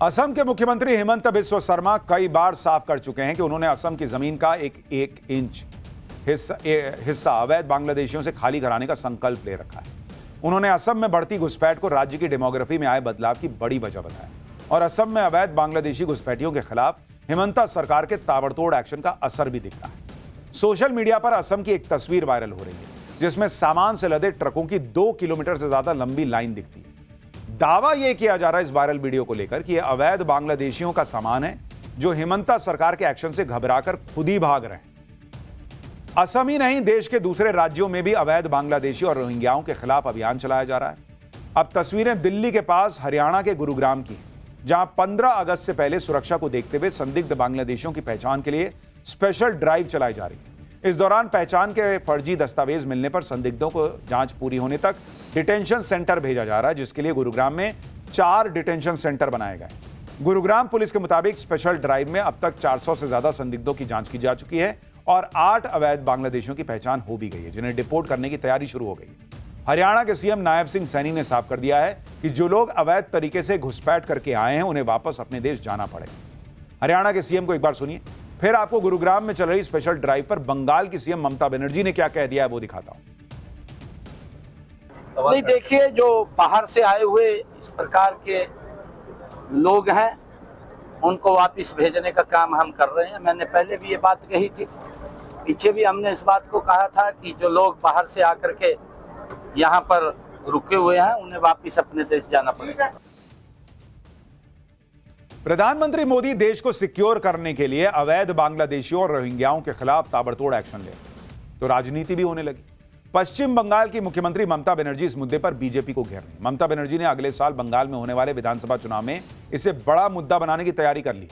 असम के मुख्यमंत्री हेमंत बिस्वा शर्मा कई बार साफ कर चुके हैं कि उन्होंने असम की जमीन का एक इंच हिस्सा अवैध बांग्लादेशियों से खाली कराने का संकल्प ले रखा है। उन्होंने असम में बढ़ती घुसपैठ को राज्य की डेमोग्राफी में आए बदलाव की बड़ी वजह बताया और असम में अवैध बांग्लादेशी घुसपैठियों के खिलाफ हेमंता सरकार के ताबड़तोड़ एक्शन का असर भी दिख रहा है। सोशल मीडिया पर असम की एक तस्वीर वायरल हो रही है जिसमें सामान से लदे ट्रकों की 2 किलोमीटर से ज्यादा लंबी लाइन दिखती है। दावा यह किया जा रहा है इस वायरल वीडियो को लेकर कि यह अवैध बांग्लादेशियों का सामान है जो हेमंता सरकार के एक्शन से घबराकर खुद ही भाग रहे हैं। असम ही नहीं, देश के दूसरे राज्यों में भी अवैध बांग्लादेशी और रोहिंग्याओं के खिलाफ अभियान चलाया जा रहा है। अब तस्वीरें दिल्ली के पास हरियाणा के गुरुग्राम की, जहां 15 अगस्त से पहले सुरक्षा को देखते हुए संदिग्ध बांग्लादेशियों की पहचान के लिए स्पेशल ड्राइव चलाई जा रही है। इस दौरान पहचान के फर्जी दस्तावेज मिलने पर संदिग्धों को जांच पूरी होने तक डिटेंशन सेंटर भेजा जा रहा है, जिसके लिए गुरुग्राम में 4 डिटेंशन सेंटर बनाए गए। गुरुग्राम पुलिस के मुताबिक स्पेशल ड्राइव में अब तक 400 से ज्यादा संदिग्धों की जांच की जा चुकी है और 8 अवैध बांग्लादेशियों की पहचान हो भी गई है, जिन्हें डिपोर्ट करने की तैयारी शुरू हो गई है। हरियाणा के सीएम नायब सिंह सैनी ने साफ कर दिया है कि जो लोग अवैध तरीके से घुसपैठ करके आए हैं उन्हें वापस अपने देश जाना पड़ेगा। हरियाणा के सीएम को एक बार सुनिए, फिर आपको गुरुग्राम में चल रही स्पेशल ड्राइव पर बंगाल की सीएम ममता बनर्जी ने क्या कह दिया है वो दिखाता हूं। नहीं, देखिए, जो बाहर से आए हुए इस प्रकार के लोग हैं उनको वापस भेजने का काम हम कर रहे हैं। मैंने पहले भी ये बात कही थी, पीछे भी हमने इस बात को कहा था कि जो लोग बाहर से आकर के यहाँ पर रुके हुए हैं उन्हें वापस अपने देश जाना पड़ेगा। प्रधानमंत्री मोदी देश को सिक्योर करने के लिए अवैध बांग्लादेशियों और रोहिंग्याओं के खिलाफ ताबड़तोड़ एक्शन ले तो राजनीति भी होने लगी। पश्चिम बंगाल की मुख्यमंत्री ममता बनर्जी इस मुद्दे पर बीजेपी को घेर रही। ममता बनर्जी ने अगले साल बंगाल में होने वाले विधानसभा चुनाव में इसे बड़ा मुद्दा बनाने की तैयारी कर ली।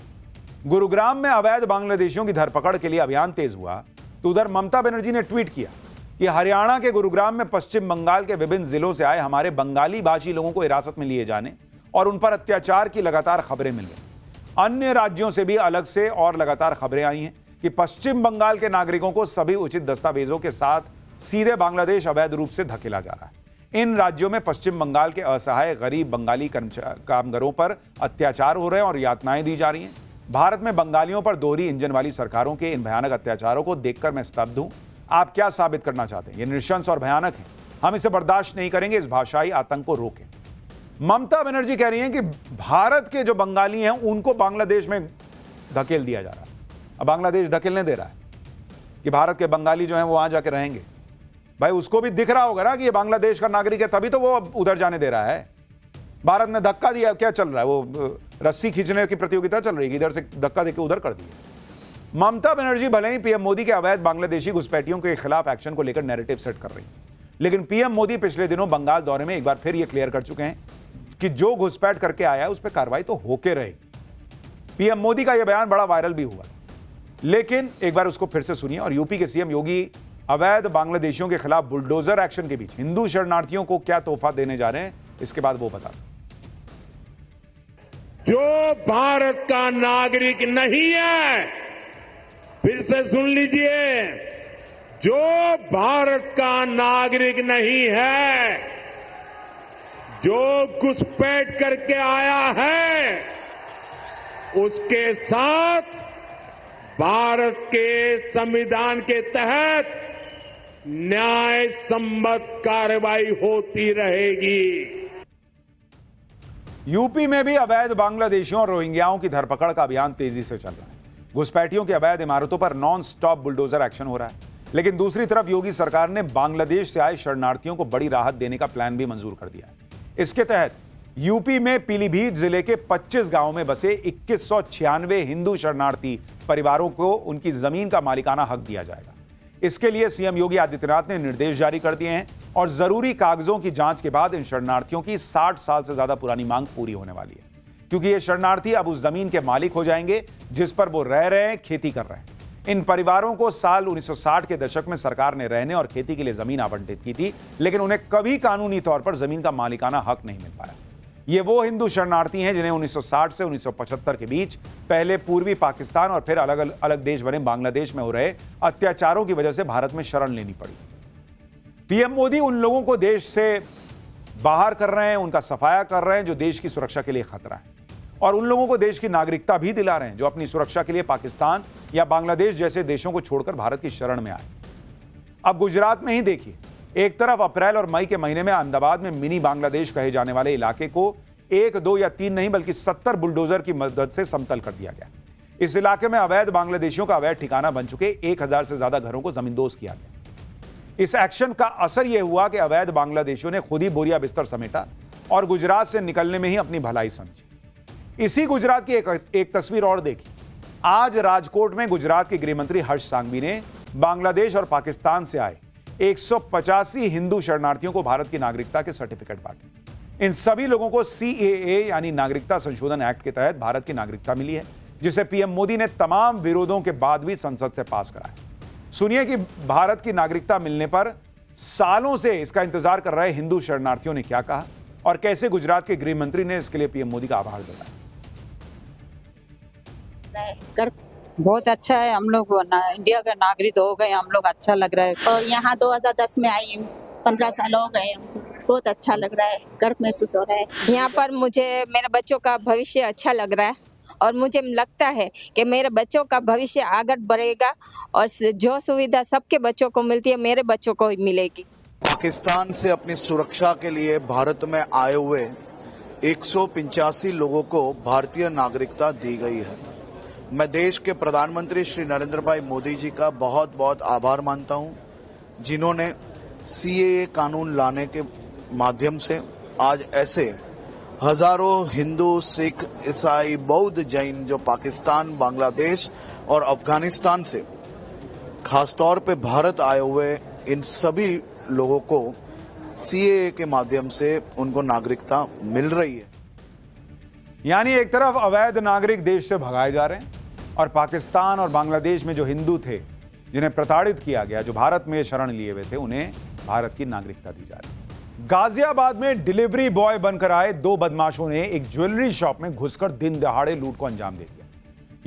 गुरुग्राम में अवैध बांग्लादेशियों की धरपकड़ के लिए अभियान तेज हुआ तो उधर ममता बनर्जी ने ट्वीट किया कि हरियाणा के गुरुग्राम में पश्चिम बंगाल के विभिन्न जिलों से आए हमारे बंगाली भाषी लोगों को हिरासत में लिए जाने और उन पर अत्याचार की लगातार खबरें मिल रही। अन्य राज्यों से भी अलग से और लगातार खबरें आई हैं कि पश्चिम बंगाल के नागरिकों को सभी उचित दस्तावेजों के साथ सीधे बांग्लादेश अवैध रूप से धकेला जा रहा है। इन राज्यों में पश्चिम बंगाल के असहाय गरीब बंगाली कामगारों पर अत्याचार हो रहे हैं और यातनाएं दी जा रही हैं। भारत में बंगालियों पर दोहरी इंजन वाली सरकारों के इन भयानक अत्याचारों को देखकर मैं स्तब्ध हूं। आप क्या साबित करना चाहते हैं? ये नृशंस और भयानक है, हम इसे बर्दाश्त नहीं करेंगे। इस भाषाई आतंक को रोकें। ममता बनर्जी कह रही हैं कि भारत के जो बंगाली हैं उनको बांग्लादेश में धकेल दिया जा रहा है। अब बांग्लादेश धकेलने दे रहा है कि भारत के बंगाली जो हैं वो वहां जाके रहेंगे। भाई उसको भी दिख रहा होगा ना कि ये बांग्लादेश का नागरिक है, तभी तो वो उधर जाने दे रहा है। भारत ने धक्का दिया, क्या चल रहा है? वो रस्सी खींचने की प्रतियोगिता चल रही है, इधर से धक्का देके उधर कर दिया। ममता बनर्जी भले ही पीएम मोदी के अवैध बांग्लादेशी घुसपैठियों के खिलाफ एक्शन को लेकर नैरेटिव सेट कर रही हैं, लेकिन पीएम मोदी पिछले दिनों बंगाल दौरे में एक बार फिर यह क्लियर कर चुके हैं कि जो घुसपैठ करके आया है उस पर कार्रवाई तो होके रहेगी। पीएम मोदी का यह बयान बड़ा वायरल भी हुआ, लेकिन एक बार उसको फिर से सुनिए। और यूपी के सीएम योगी अवैध बांग्लादेशियों के खिलाफ बुलडोजर एक्शन के बीच हिंदू शरणार्थियों को क्या तोहफा देने जा रहे हैं, इसके बाद वो बता। जो भारत का नागरिक नहीं है, फिर से सुन लीजिए, जो भारत का नागरिक नहीं है, जो घुसपैठ करके आया है, उसके साथ भारत के संविधान के तहत न्याय सम्मत कार्रवाई होती रहेगी। यूपी में भी अवैध बांग्लादेशियों और रोहिंग्याओं की धरपकड़ का अभियान तेजी से चल रहा है। घुसपैठियों की अवैध इमारतों पर नॉन स्टॉप बुलडोजर एक्शन हो रहा है, लेकिन दूसरी तरफ योगी सरकार ने बांग्लादेश से आए शरणार्थियों को बड़ी राहत देने का प्लान भी मंजूर कर दिया है। इसके तहत यूपी में पीलीभीत जिले के 25 गांवों में बसे 2196 हिंदू शरणार्थी परिवारों को उनकी जमीन का मालिकाना हक दिया जाएगा। इसके लिए सीएम योगी आदित्यनाथ ने निर्देश जारी कर दिए हैं और जरूरी कागजों की जांच के बाद इन शरणार्थियों की 60 साल से ज्यादा पुरानी मांग पूरी होने वाली है, क्योंकि ये शरणार्थी अब उस जमीन के मालिक हो जाएंगे जिस पर वो रह रहे हैं, खेती कर रहे हैं। इन परिवारों को साल 1960 के दशक में सरकार ने रहने और खेती के लिए जमीन आवंटित की थी, लेकिन उन्हें कभी कानूनी तौर पर जमीन का मालिकाना हक नहीं मिल पाया। ये वो हिंदू शरणार्थी हैं जिन्हें 1960 से 1975 के बीच पहले पूर्वी पाकिस्तान और फिर अलग अलग देश बने बांग्लादेश में हो रहे अत्याचारों की वजह से भारत में शरण लेनी पड़ी। पीएम मोदी उन लोगों को देश से बाहर कर रहे हैं, उनका सफाया कर रहे हैं जो देश की सुरक्षा के लिए खतरा है, और उन लोगों को देश की नागरिकता भी दिला रहे हैं जो अपनी सुरक्षा के लिए पाकिस्तान या बांग्लादेश जैसे देशों को छोड़कर भारत की शरण में आए। अब गुजरात में ही देखिए, एक तरफ अप्रैल और मई के महीने में अहमदाबाद में मिनी बांग्लादेश कहे जाने वाले इलाके को 1, 2 या 3 नहीं बल्कि 70 बुलडोजर की मदद से समतल कर दिया गया। इस इलाके में अवैध बांग्लादेशियों का अवैध ठिकाना बन चुके 1000 से ज्यादा घरों को जमींदोज किया गया। इस एक्शन का असर यह हुआ कि अवैध बांग्लादेशियों ने खुद ही बोरिया बिस्तर समेटा और गुजरात से निकलने में ही अपनी भलाई समझी। इसी गुजरात की एक तस्वीर और देखी। आज राजकोट में गुजरात के गृहमंत्री हर्ष सांघवी ने बांग्लादेश और पाकिस्तान से आए 185 हिंदू शरणार्थियों को भारत की नागरिकता के सर्टिफिकेट बांटे। इन सभी लोगों को CAA यानी नागरिकता संशोधन एक्ट के तहत भारत की नागरिकता मिली है, जिसे पीएम मोदी ने तमाम विरोधों के बाद भी संसद से पास कराया। सुनिए कि भारत की नागरिकता मिलने पर सालों से इसका इंतजार कर रहे हिंदू शरणार्थियों ने क्या कहा और कैसे गुजरात के गृह मंत्री ने इसके लिए पीएम मोदी का आभार जताया। बहुत अच्छा है, हम लोग इंडिया का नागरिक हो गए, हम लोग अच्छा लग रहा है। और यहाँ 2010 में आई हूँ, 15 साल हो गए हमको, बहुत अच्छा लग रहा है, गर्व महसूस हो रहा है। यहाँ पर मुझे मेरे बच्चों का भविष्य अच्छा लग रहा है और मुझे लगता है कि मेरे बच्चों का भविष्य आगे बढ़ेगा और जो सुविधा सबके बच्चों को मिलती है मेरे बच्चों को मिलेगी। पाकिस्तान से अपनी सुरक्षा के लिए भारत में आए हुए 185 लोगों को भारतीय नागरिकता दी गई है। मैं देश के प्रधानमंत्री श्री नरेंद्र भाई मोदी जी का बहुत बहुत आभार मानता हूं, जिन्होंने CAA कानून लाने के माध्यम से आज ऐसे हजारों हिंदू, सिख, ईसाई, बौद्ध, जैन जो पाकिस्तान, बांग्लादेश और अफगानिस्तान से खासतौर पे भारत आए हुए इन सभी लोगों को CAA के माध्यम से उनको नागरिकता मिल रही है। यानी एक तरफ अवैध नागरिक देश से भगाए जा रहे हैं और पाकिस्तान और बांग्लादेश में जो हिंदू थे जिन्हें प्रताड़ित किया गया, जो भारत में शरण लिए हुए थे, उन्हें भारत की नागरिकता दी जा रही है। गाजियाबाद में डिलीवरी बॉय बनकर आए 2 बदमाशों ने एक ज्वेलरी शॉप में घुसकर दिन दहाड़े लूट को अंजाम दे दिया।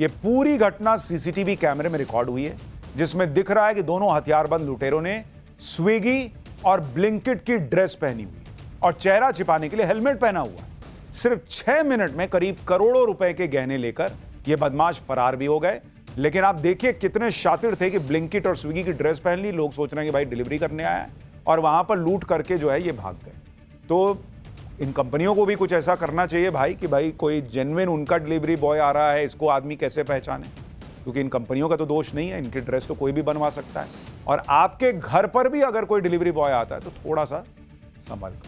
यह पूरी घटना CCTV कैमरे में रिकॉर्ड हुई है, जिसमें दिख रहा है कि दोनों हथियारबंद लुटेरों ने स्विगी और ब्लिंकिट की ड्रेस पहनी हुई और चेहरा छिपाने के लिए हेलमेट पहना हुआ। सिर्फ 6 मिनट में करीब करोड़ों रुपए के गहने लेकर यह बदमाश फरार भी हो गए। लेकिन आप देखिए कितने शातिर थे कि ब्लिंकिट और स्विगी की ड्रेस पहन ली, लोग सोच रहे हैं कि भाई डिलीवरी करने आया है, और वहां पर लूट करके जो है ये भाग गए। तो इन कंपनियों को भी कुछ ऐसा करना चाहिए भाई कि भाई कोई जेन्युइन उनका डिलीवरी बॉय आ रहा है, इसको आदमी कैसे पहचाने, क्योंकि इन कंपनियों का तो दोष नहीं है, इनकी ड्रेस तो कोई भी बनवा सकता है। और आपके घर पर भी अगर कोई डिलीवरी बॉय आता है तो थोड़ा सा संभल कर